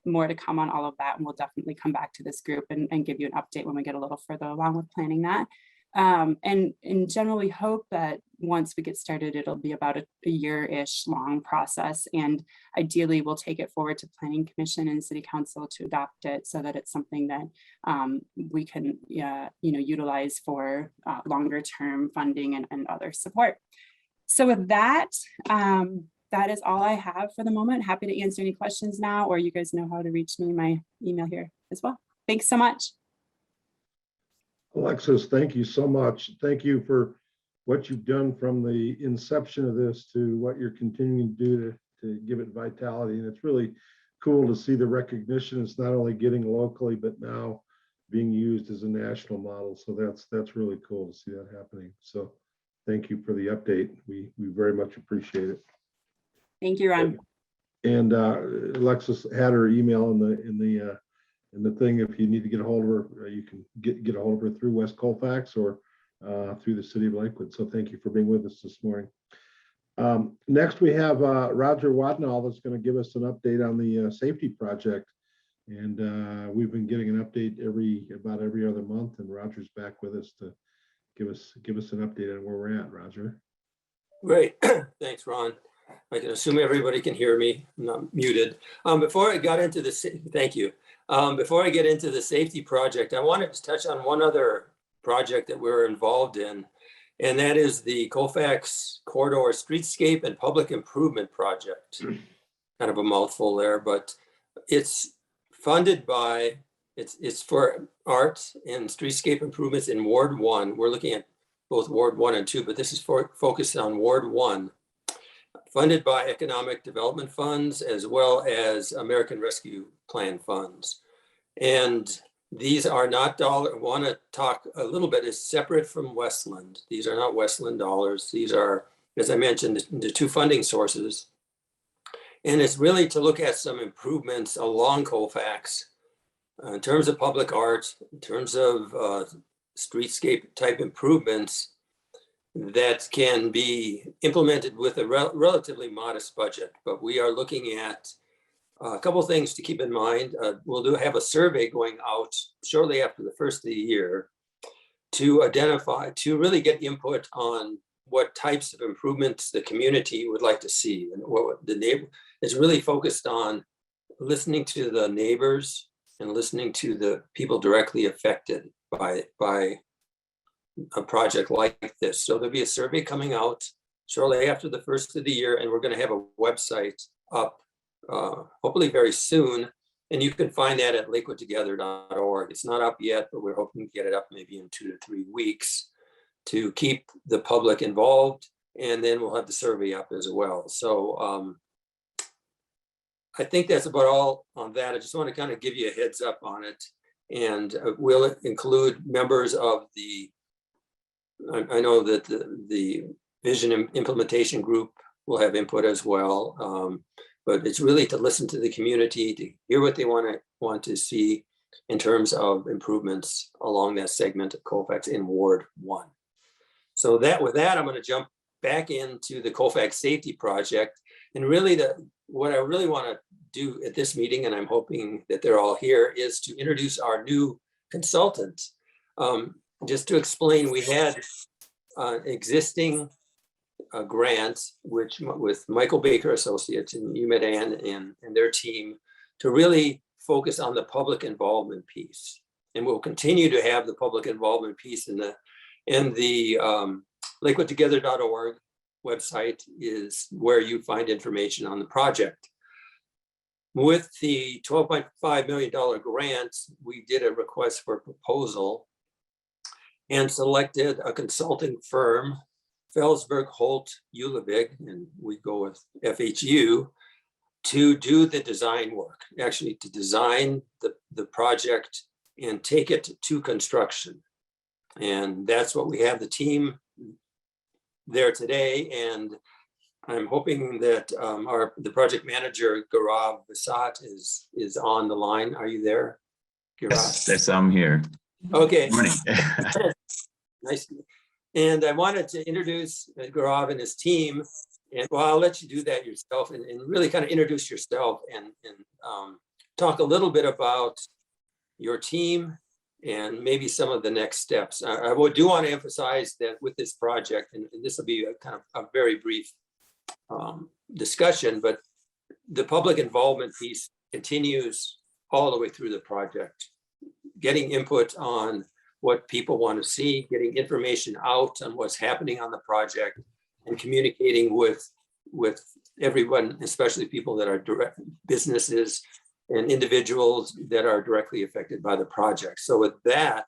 More to come on all of that, and we'll definitely come back to this group and give you an update when we get a little further along with planning that. And in general, we hope that once we get started, it'll be about a year-ish long process. And ideally, we'll take it forward to Planning Commission and City Council to adopt it so that it's something that we can utilize for longer term funding and other support. So with that, that is all I have for the moment. Happy to answer any questions now, or you guys know how to reach me, my email here as well. Thanks so much. Alexis, thank you so much. Thank you for what you've done from the inception of this to what you're continuing to do to give it vitality. And it's really cool to see the recognition. It's not only getting locally, but now being used as a national model. So that's really cool to see that happening. So thank you for the update. We very much appreciate it. Thank you, Ron. And Alexis had her email in the thing. If you need to get a hold of her, you can get a hold of her through West Colfax or through the city of Lakewood. So thank you for being with us this morning. Next, we have Roger Wadnall that's going to give us an update on the safety project. And we've been getting an update about every other month, and Roger's back with us to give us an update on where we're at. Roger. Great. Thanks, Ron. I can assume everybody can hear me. I'm not muted. Before I got into this, thank you. Before I get into the safety project, I wanted to touch on one other project that we're involved in, and that is the Colfax Corridor Streetscape and Public Improvement Project. Kind of a mouthful there, but it's funded by, it's for art and streetscape improvements in Ward 1. We're looking at both Ward 1 and 2, but this is focused on Ward 1. Funded by economic development funds as well as American Rescue Plan funds. And these are not I want to talk a little bit, is separate from Westland. These are not Westland dollars. These are, as I mentioned, the two funding sources. And it's really to look at some improvements along Colfax in terms of public art, in terms of streetscape type improvements that can be implemented with a relatively modest budget. But we are looking at a couple of things to keep in mind. We'll have a survey going out shortly after the first of the year to identify, to really get input on what types of improvements the community would like to see. And what the neighbor is really focused on listening to the neighbors and listening to the people directly affected by a project like this. So there'll be a survey coming out shortly after the first of the year, and we're going to have a website up hopefully very soon. And you can find that at lakewoodtogether.org. It's not up yet, but we're hoping to get it up maybe in 2 to 3 weeks to keep the public involved. And then we'll have the survey up as well. So I think that's about all on that. I just want to kind of give you a heads up on it. And we'll include members of the, I know that the vision and implementation group will have input as well. But it's really to listen to the community, to hear what they want to see in terms of improvements along that segment of Colfax in Ward 1. So with that, I'm going to jump back into the Colfax Safety Project. And really what I really want to do at this meeting, and I'm hoping that they're all here, is to introduce our new consultant. Just to explain, we had existing grant, which with Michael Baker Associates and UMadan and their team, to really focus on the public involvement piece. And we'll continue to have the public involvement piece in the lakewoodtogether.org website is where you find information on the project. With the $12.5 million grant, we did a request for proposal and selected a consulting firm, Felsberg, Holt, Ulevig, and we go with FHU, to do the design work, actually to design the project and take it to construction. And that's what we have the team there today. And I'm hoping that the project manager, Gaurav Vasat, is on the line. Are you there, Gaurav? Yes, I'm here. Okay. Good morning. Nice. And I wanted to introduce Gaurav and his team. And well, I'll let you do that yourself and really kind of introduce yourself and talk a little bit about your team and maybe some of the next steps. I do want to emphasize that with this project, and this will be a kind of a very brief discussion, but the public involvement piece continues all the way through the project, getting input on what people want to see, getting information out on what's happening on the project, and communicating with everyone, especially people that are direct businesses and individuals that are directly affected by the project. So with that,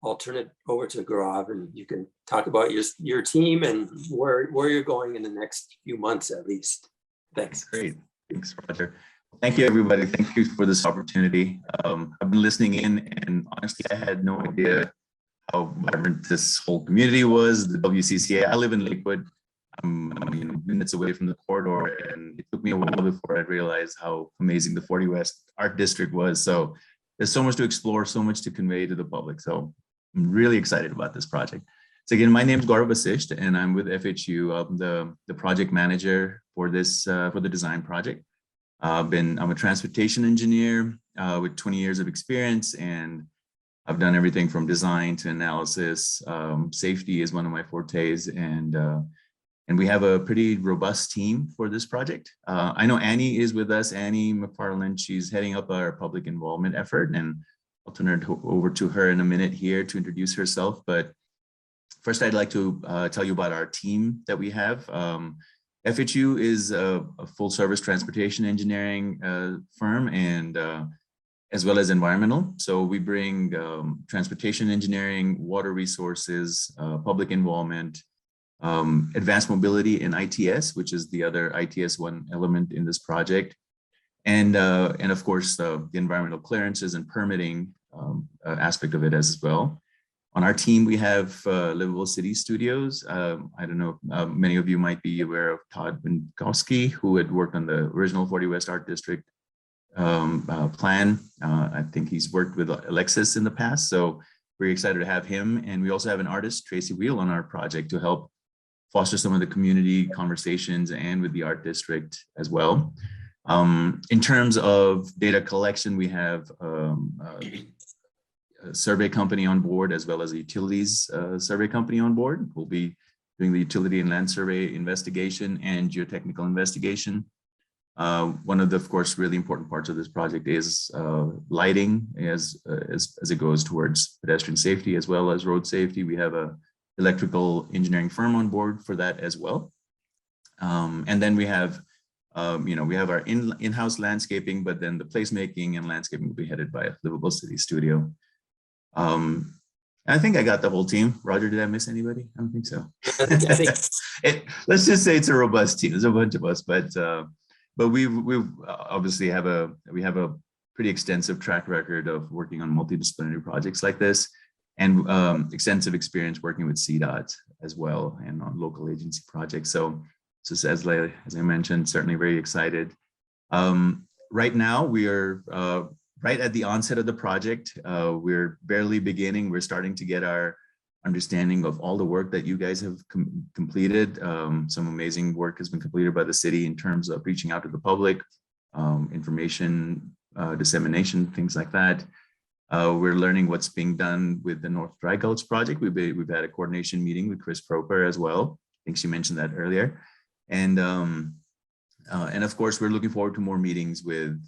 I'll turn it over to Gaurav, and you can talk about your team and where you're going in the next few months at least. Thanks. Great. Thanks, Roger. Thank you, everybody. Thank you for this opportunity. I've been listening in, and honestly, I had no idea how vibrant this whole community was, the WCCA. I live in Lakewood. I'm minutes away from the corridor, and it took me a while before I realized how amazing the 40 West Art District was. So there's so much to explore, so much to convey to the public. So I'm really excited about this project. So again, my name is Gaurav Vasisht, and I'm with FHU. I'm the project manager for this for the design project. I'm a transportation engineer with 20 years of experience, and I've done everything from design to analysis. Safety is one of my fortes, and we have a pretty robust team for this project. I know Annie is with us, Annie McFarland. She's heading up our public involvement effort, and I'll turn it over to her in a minute here to introduce herself. But first, I'd like to tell you about our team that we have. FHU is a full service transportation engineering firm, and as well as environmental. So we bring transportation engineering, water resources, public involvement, advanced mobility and ITS, which is the other ITS one element in this project. And of course, the environmental clearances and permitting aspect of it as well. On our team, we have Livable City Studios. I don't know, many of you might be aware of Todd Winkowski, who had worked on the original 40 West Art District plan. I think he's worked with Alexis in the past, so we're excited to have him. And we also have an artist, Tracy Wheel, on our project to help foster some of the community conversations and with the art district as well. In terms of data collection, we have a survey company on board, as well as a utilities survey company on board. We'll be doing the utility and land survey investigation and geotechnical investigation. One of the, of course, really important parts of this project is lighting as it goes towards pedestrian safety as well as road safety. We have a electrical engineering firm on board for that as well. And then we have, we have our in-house landscaping, but then the placemaking and landscaping will be headed by a Livable City Studio. I think I got the whole team. Roger, did I miss anybody? I don't think so. Let's just say it's a robust team. There's a bunch of us, but we obviously have a pretty extensive track record of working on multidisciplinary projects like this, and extensive experience working with CDOT as well and on local agency projects. So just as I mentioned, certainly very excited. Right now we are right at the onset of the project. We're barely beginning. We're starting to get our understanding of all the work that you guys have completed. Some amazing work has been completed by the city in terms of reaching out to the public, information dissemination, things like that. We're learning what's being done with the North Dry Gulch project. We've had a coordination meeting with Chris Proper as well. I think she mentioned that earlier. And of course, we're looking forward to more meetings with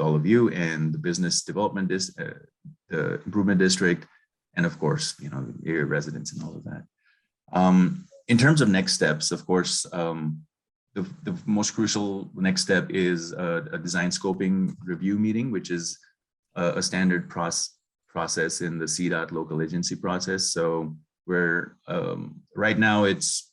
all of you and the business development, the improvement district, and of course, the area residents and all of that. In terms of next steps, of course, the most crucial next step is a design scoping review meeting, which is a standard process in the CDOT local agency process. So we're right now it's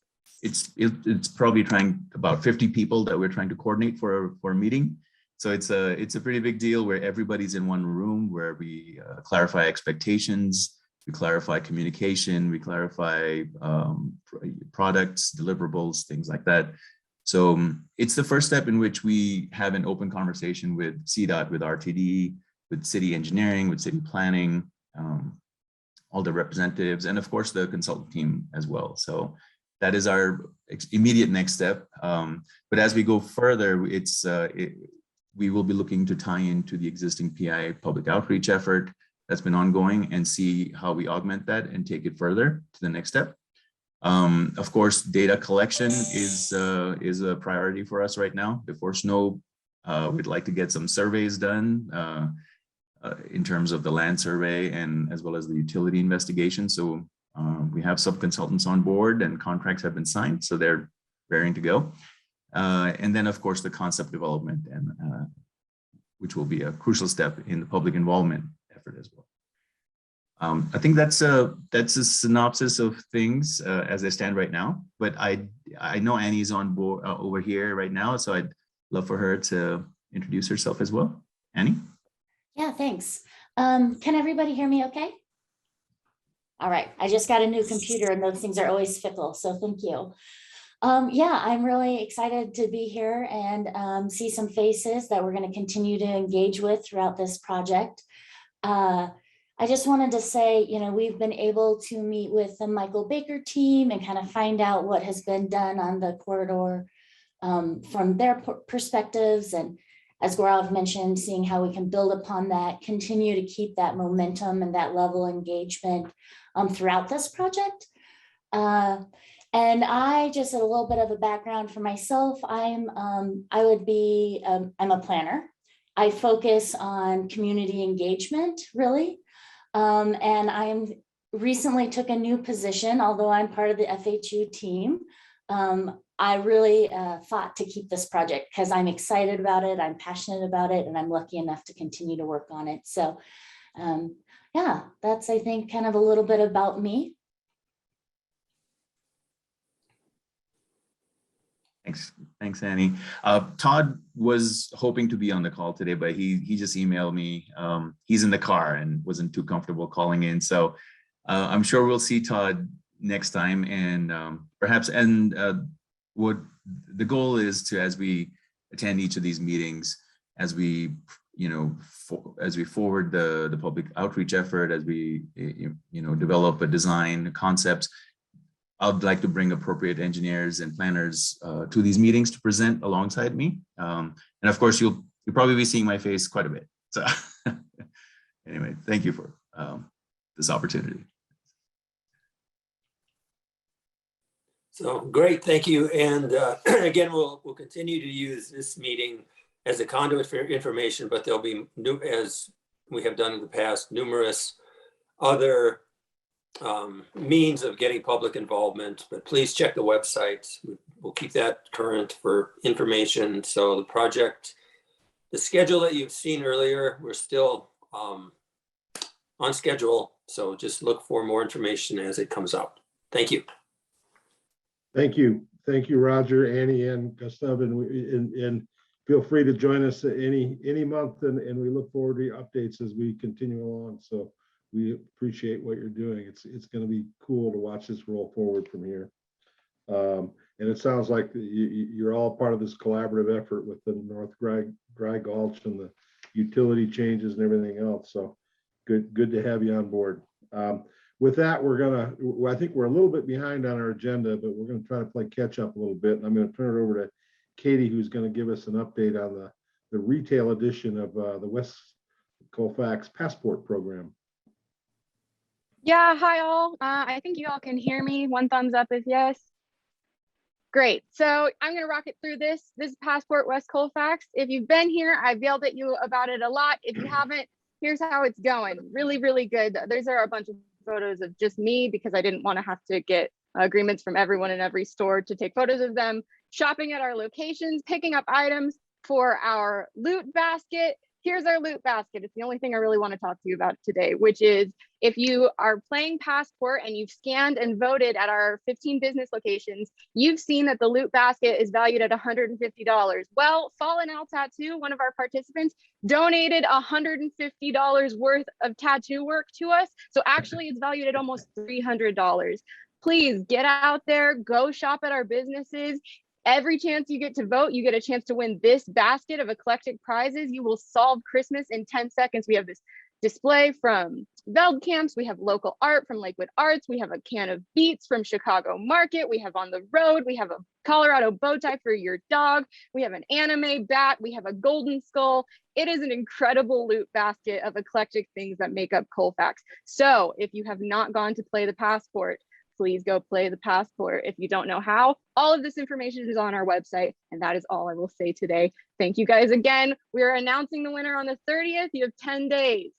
probably about 50 people that we're trying to coordinate for a meeting. So it's a pretty big deal where everybody's in one room, where we clarify expectations, we clarify communication, we clarify products, deliverables, things like that. So it's the first step in which we have an open conversation with CDOT, with RTD, with city engineering, with city planning, all the representatives, and of course the consultant team as well. So that is our immediate next step. But as we go further, we will be looking to tie into the existing PI public outreach effort that's been ongoing and see how we augment that and take it further to the next step. Of course, data collection is a priority for us right now. Before snow, we'd like to get some surveys done in terms of the land survey and as well as the utility investigation. So we have sub-consultants on board and contracts have been signed, so they're raring to go. And then of course the concept development, and which will be a crucial step in the public involvement effort as well. I think that's a synopsis of things as they stand right now, but I know Annie's on board over here right now, so I'd love for her to introduce herself as well. Annie? Yeah, thanks. Can everybody hear me okay? All right, I just got a new computer and those things are always fickle, so thank you. Yeah, I'm really excited to be here and see some faces that we're going to continue to engage with throughout this project. I just wanted to say, we've been able to meet with the Michael Baker team and kind of find out what has been done on the corridor from their perspectives. And as Gaurav mentioned, seeing how we can build upon that, continue to keep that momentum and that level of engagement throughout this project. And I just a little bit of a background for myself. I'm a planner. I focus on community engagement, really. And I recently took a new position, although I'm part of the FHU team. I really fought to keep this project because I'm excited about it, I'm passionate about it, and I'm lucky enough to continue to work on it. So yeah, that's, I think, kind of a little bit about me. Thanks, Annie. Todd was hoping to be on the call today, but he just emailed me. He's in the car and wasn't too comfortable calling in. So I'm sure we'll see Todd next time, and perhaps, what the goal is to, as we attend each of these meetings, as we forward the public outreach effort, as we develop a design concepts, I'd like to bring appropriate engineers and planners to these meetings to present alongside me. And of course, you'll probably be seeing my face quite a bit. So anyway, thank you for this opportunity. So great, thank you. And again, we'll continue to use this meeting as a conduit for information, but there'll be new, as we have done in the past, numerous other means of getting public involvement. But please check the website. We'll keep that current for information. So the project, the schedule that you've seen earlier, we're still on schedule. So just look for more information as it comes out. Thank you. Thank you. Thank you, Roger, Annie, and Gustav, and feel free to join us any month, and we look forward to your updates as we continue along. So we appreciate what you're doing. It's going to be cool to watch this roll forward from here. And it sounds like you're all part of this collaborative effort with the North Dry Gulch and the utility changes and everything else. So good to have you on board. With that, I think we're a little bit behind on our agenda, but we're going to try to play catch up a little bit. And I'm going to turn it over to Katie, who's going to give us an update on the retail edition of the West Colfax Passport Program. Yeah, hi all. I think you all can hear me. One thumbs up if yes. Great. So I'm going to rock it through this. This is Passport West Colfax. If you've been here, I've yelled at you about it a lot. If you haven't, here's how it's going. Really, really good. These are a bunch of photos of just me because I didn't want to have to get agreements from everyone in every store to take photos of them. Shopping at our locations, picking up items for our loot basket. Here's our loot basket. It's the only thing I really want to talk to you about today, which is if you are playing Passport and you've scanned and voted at our 15 business locations, you've seen that the loot basket is valued at $150. Well, Fallen Owl Tattoo, one of our participants, donated $150 worth of tattoo work to us. So actually it's valued at almost $300. Please get out there, go shop at our businesses. Every chance you get to vote, you get a chance to win this basket of eclectic prizes. You will solve Christmas in 10 seconds. We have this display from Veldkamps. We have local art from Lakewood Arts. We have a can of beets from Chicago Market. We have On the Road. We have a Colorado bow tie for your dog. We have an anime bat. We have a golden skull. It is an incredible loot basket of eclectic things that make up Colfax. So if you have not gone to play the Passport, please go play the Passport. If you don't know how, all of this information is on our website. And that is all I will say today. Thank you guys again. We are announcing the winner on the 30th. You have 10 days.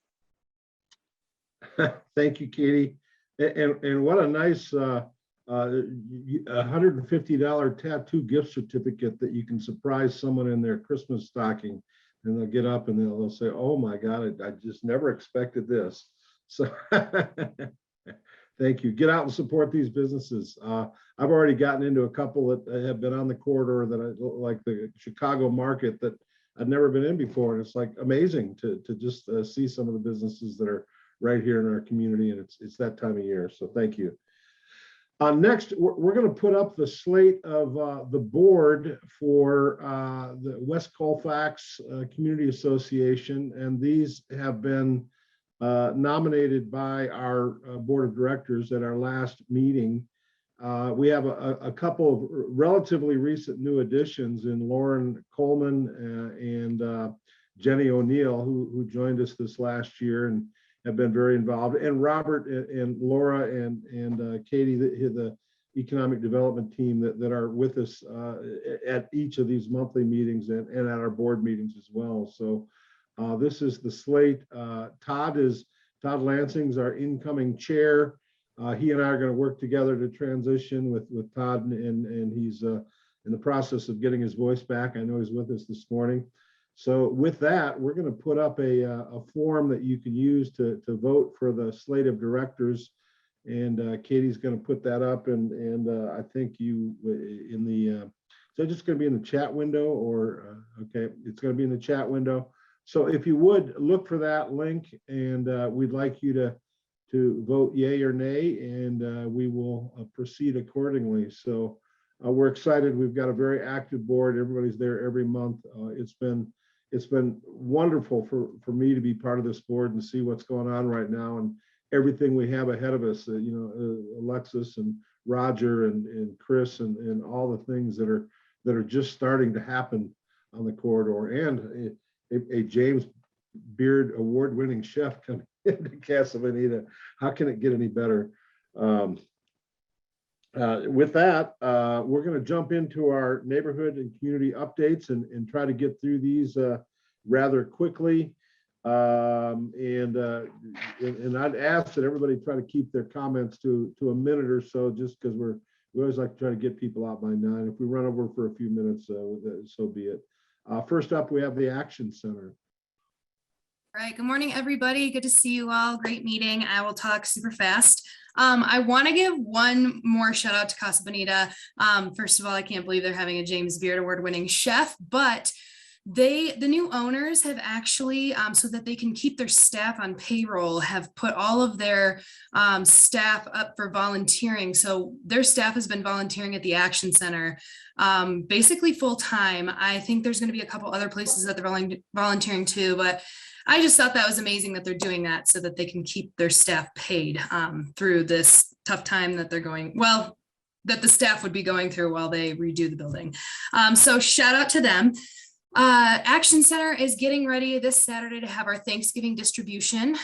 Thank you, Katie. And what a nice $150 tattoo gift certificate that you can surprise someone in their Christmas stocking. And they'll get up and they'll say, oh my God, I just never expected this. So thank you. Get out and support these businesses. I've already gotten into a couple that have been on the corridor that I like, the Chicago Market, that I've never been in before. And it's like amazing to just see some of the businesses that are right here in our community. And it's that time of year. So thank you. Next, we're going to put up the slate of the board for the West Colfax Community Association. And these have been nominated by our board of directors at our last meeting. We have a couple of relatively recent new additions in Lauren Coleman and Jenny O'Neill, who joined us this last year and have been very involved, and Robert and Laura and Katie, the economic development team that are with us at each of these monthly meetings and at our board meetings as well. So this is the slate. Todd Lansing's our incoming chair. He and I are going to work together to transition with Todd, and he's in the process of getting his voice back. I know he's with us this morning. So with that, we're going to put up a form that you can use to vote for the slate of directors. And Katie's going to put that up, and I think you in the, is that just going to be in the chat window, or, okay, it's going to be in the chat window. So if you would look for that link, and we'd like you to vote yay or nay, and we will proceed accordingly. So we're excited. We've got a very active board. Everybody's there every month. It's been wonderful for me to be part of this board and see what's going on right now and everything we have ahead of us. Alexis and Roger and Chris and all the things that are just starting to happen on the corridor, and a James Beard award-winning chef coming into Casa Bonita. How can it get any better? With that, we're going to jump into our neighborhood and community updates and try to get through these rather quickly. And I'd ask that everybody try to keep their comments to a minute or so, just because we always like to try to get people out by 9. If we run over for a few minutes, so be it. First up, we have the Action Center. All right, good morning, everybody. Good to see you all. Great meeting. I will talk super fast. I want to give one more shout out to Casa Bonita. First of all, I can't believe they're having a James Beard award-winning chef, but the new owners have actually, so that they can keep their staff on payroll, have put all of their staff up for volunteering. So their staff has been volunteering at the Action Center, basically full time. I think there's going to be a couple other places that they're volunteering to, but I just thought that was amazing that they're doing that so that they can keep their staff paid through this tough time that they're going, well, that the staff would be going through while they redo the building. So shout out to them. Action Center is getting ready this Saturday to have our Thanksgiving distribution.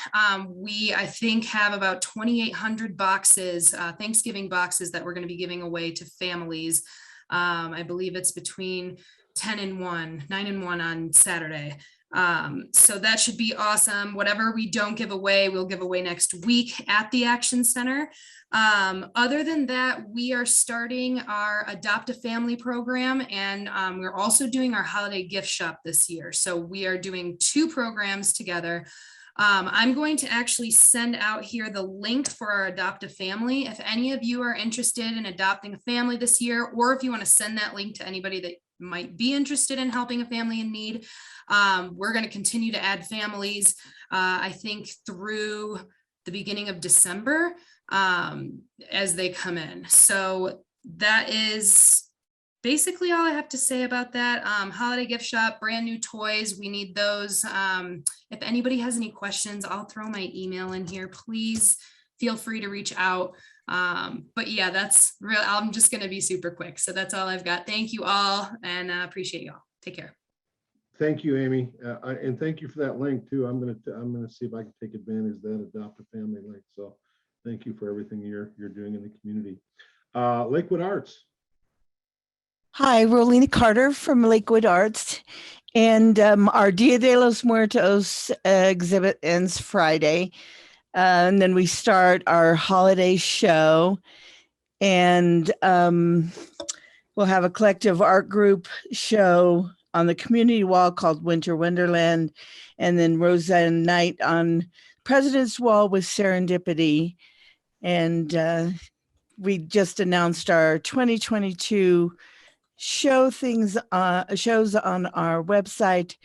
We, I think, have about 2,800 boxes, Thanksgiving boxes that we're going to be giving away to families. I believe it's between 10 and 1, 9 and 1 on Saturday. So that should be awesome. Whatever we don't give away, we'll give away next week at the Action Center. Other than that, we are starting our Adopt a Family program, and we're also doing our holiday gift shop this year. So we are doing 2 programs together. I'm going to actually send out here the link for our Adopt a Family. If any of you are interested in adopting a family this year, or if you want to send that link to anybody that might be interested in helping a family in need, we're going to continue to add families, I think through the beginning of December as they come in. So that is basically all I have to say about that. Holiday gift shop, brand new toys, we need those. If anybody has any questions, I'll throw my email in here. Please feel free to reach out. But yeah, that's real. I'm just going to be super quick. So that's all I've got. Thank you all, and appreciate you all. Take care. Thank you, Amy, and thank you for that link too. I'm gonna see if I can take advantage of that Adopt a Family link. So thank you for everything you're doing in the community. Lakewood Arts. Hi, Rolina Carter from Lakewood Arts, and our Dia de los Muertos exhibit ends Friday, and then we start our holiday show, and we'll have a collective art group show on the community wall called Winter Wonderland, and then Roseanne Night on President's Wall with Serendipity. And we just announced our 2022 shows on our website.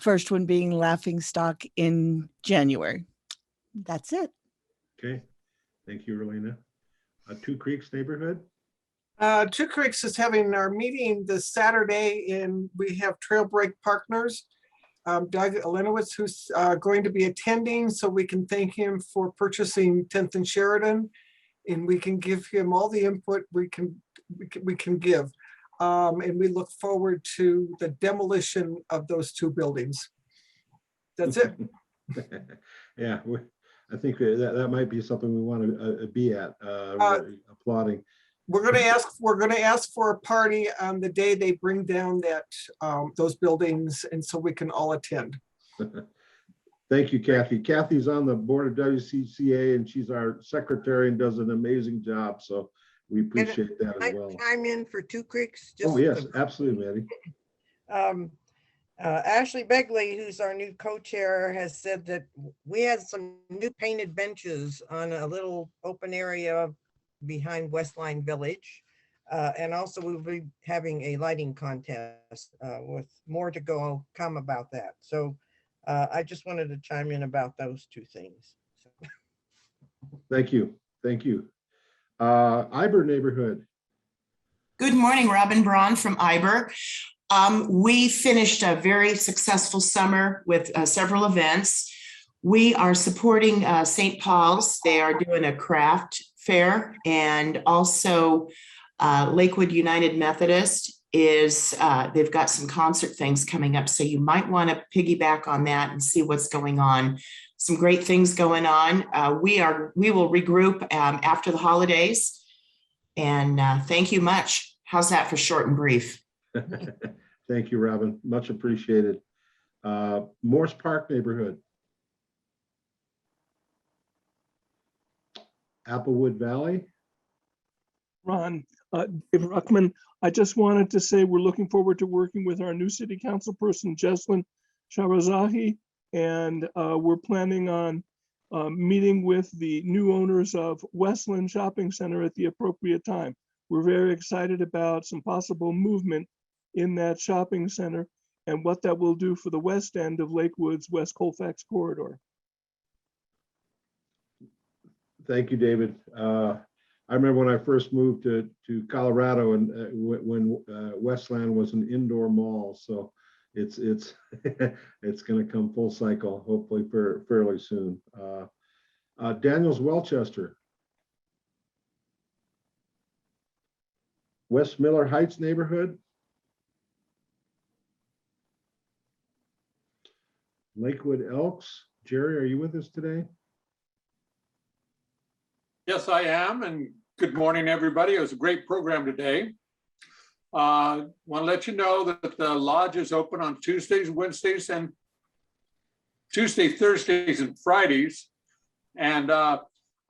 First one being Laughing Stock in January. That's it. Okay, thank you, Rolina. Two Creeks neighborhood. Two Creeks is having our meeting this Saturday, and we have Trail Break partners, Doug Elenowitz, who's going to be attending, so we can thank him for purchasing 10th and Sheridan, and we can give him all the input we can give. And we look forward to the demolition of those 2 buildings. That's it. Yeah, I think that might be something we want to be at, applauding. We're going to ask for a party on the day they bring down that those buildings, and so we can all attend. Thank you, Kathy. Kathy's on the board of WCCA, and she's our secretary and does an amazing job. So we appreciate that as well. I'm in for Two Creeks. Oh yes, absolutely, Maddie. Ashley Begley, who's our new co-chair, has said that we had some new painted benches on a little open area behind Westline Village. And also we'll be having a lighting contest with more to come about that. So I just wanted to chime in about those 2 things. So. Thank you. Thank you. Iber neighborhood. Good morning, Robin Braun from Iber. We finished a very successful summer with several events. We are supporting St. Paul's. They are doing a craft Fair, and also Lakewood United Methodist is, they've got some concert things coming up, so you might want to piggyback on that and see what's going on. Some great things going on. We will regroup after the holidays. And thank you much. How's that for short and brief? Thank you, Robin. Much appreciated. Morse Park neighborhood. Applewood Valley. Ron, David Ruckman, I just wanted to say we're looking forward to working with our new city council person, Jesslyn Shahrazahi, and we're planning on meeting with the new owners of Westland Shopping Center at the appropriate time. We're very excited about some possible movement in that shopping center and what that will do for the west end of Lakewood's West Colfax corridor. Thank you, David. I remember when I first moved to Colorado, and when Westland was an indoor mall, so it's it's going to come full cycle, hopefully fairly soon. Daniels Welchester, West Miller Heights neighborhood, Lakewood Elks. Jerry, are you with us today? Yes, I am, and good morning, everybody. It was a great program today. Want to let you know that the lodge is open on Tuesdays, Wednesdays, and Thursdays, and Fridays. And I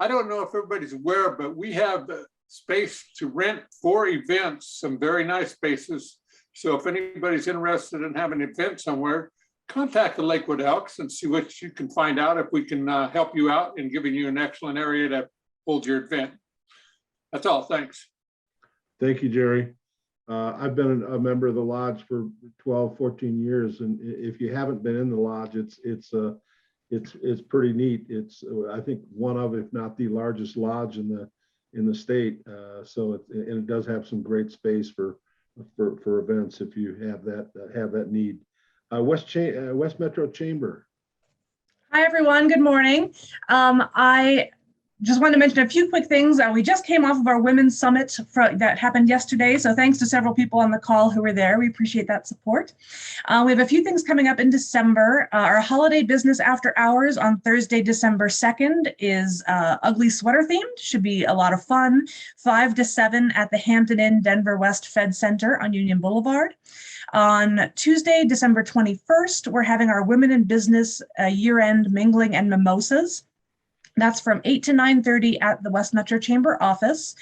don't know if everybody's aware, but we have the space to rent for events, some very nice spaces. So if anybody's interested in having an event somewhere, contact the Lakewood Elks and see what you can find out, if we can help you out in giving you an excellent area to hold your event. That's all. Thanks. Thank you, Jerry. I've been a member of the lodge for 12, 14 years, and if you haven't been in the lodge, it's pretty neat. It's I think one of, if not the largest lodge in the state. So it does have some great space for events if you have that need. West Metro Chamber. Hi, everyone. Good morning. I just wanted to mention a few quick things. We just came off of our Women's Summit that happened yesterday. So thanks to several people on the call who were there. We appreciate that support. We have a few things coming up in December. Our holiday business after hours on Thursday, December 2nd is ugly sweater themed. Should be a lot of fun. 5 to 7 at the Hampton Inn Denver West Fed Center on Union Boulevard. On Tuesday, December 21st, we're having our Women in Business year-end mingling and mimosas. That's from 8 to 9:30 at the West Metro Chamber office.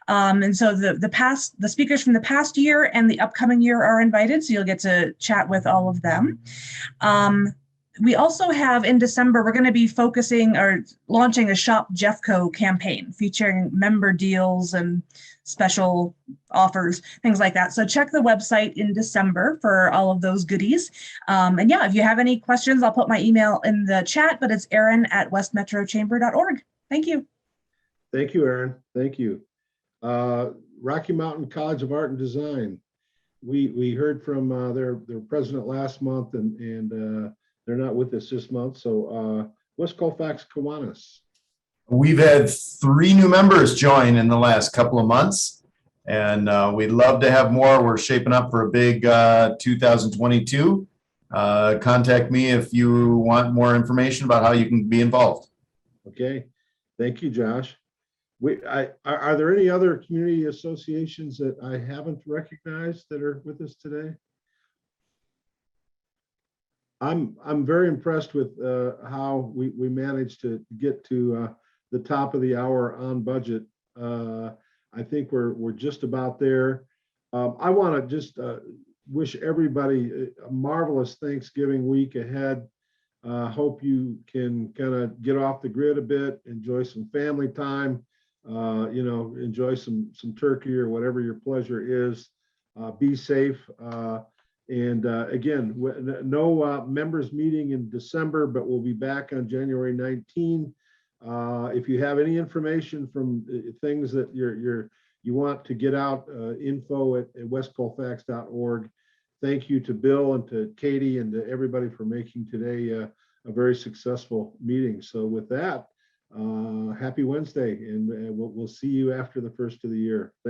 And so the speakers from the past year and the upcoming year are invited, so you'll get to chat with all of them. We also have in December, we're going to be focusing or launching a Shop Jeffco campaign featuring member deals and special offers, things like that. So check the website in December for all of those goodies. And yeah, if you have any questions, I'll put my email in the chat, but it's Erin@westmetrochamber.org. Thank you. Thank you, Erin. Thank you. Rocky Mountain College of Art and Design. We heard from their president last month, and they're not with us this month. So West Colfax Kiwanis. We've had 3 new members join in the last couple of months, and we'd love to have more. We're shaping up for a big 2022. Contact me if you want more information about how you can be involved. Okay, thank you, Josh. Are there any other community associations that I haven't recognized that are with us today? I'm very impressed with how we managed to get to the top of the hour on budget. I think we're just about there. I want to just wish everybody a marvelous Thanksgiving week ahead. Hope you can kind of get off the grid a bit, enjoy some family time, enjoy some turkey or whatever your pleasure is. Be safe. And again, no members meeting in December, but we'll be back on January 19. If you have any information from things that you want to get out, info at westcolfax.org. Thank you to Bill and to Katie and to everybody for making today a very successful meeting. So with that, happy Wednesday, and we'll see you after the first of the year. Thank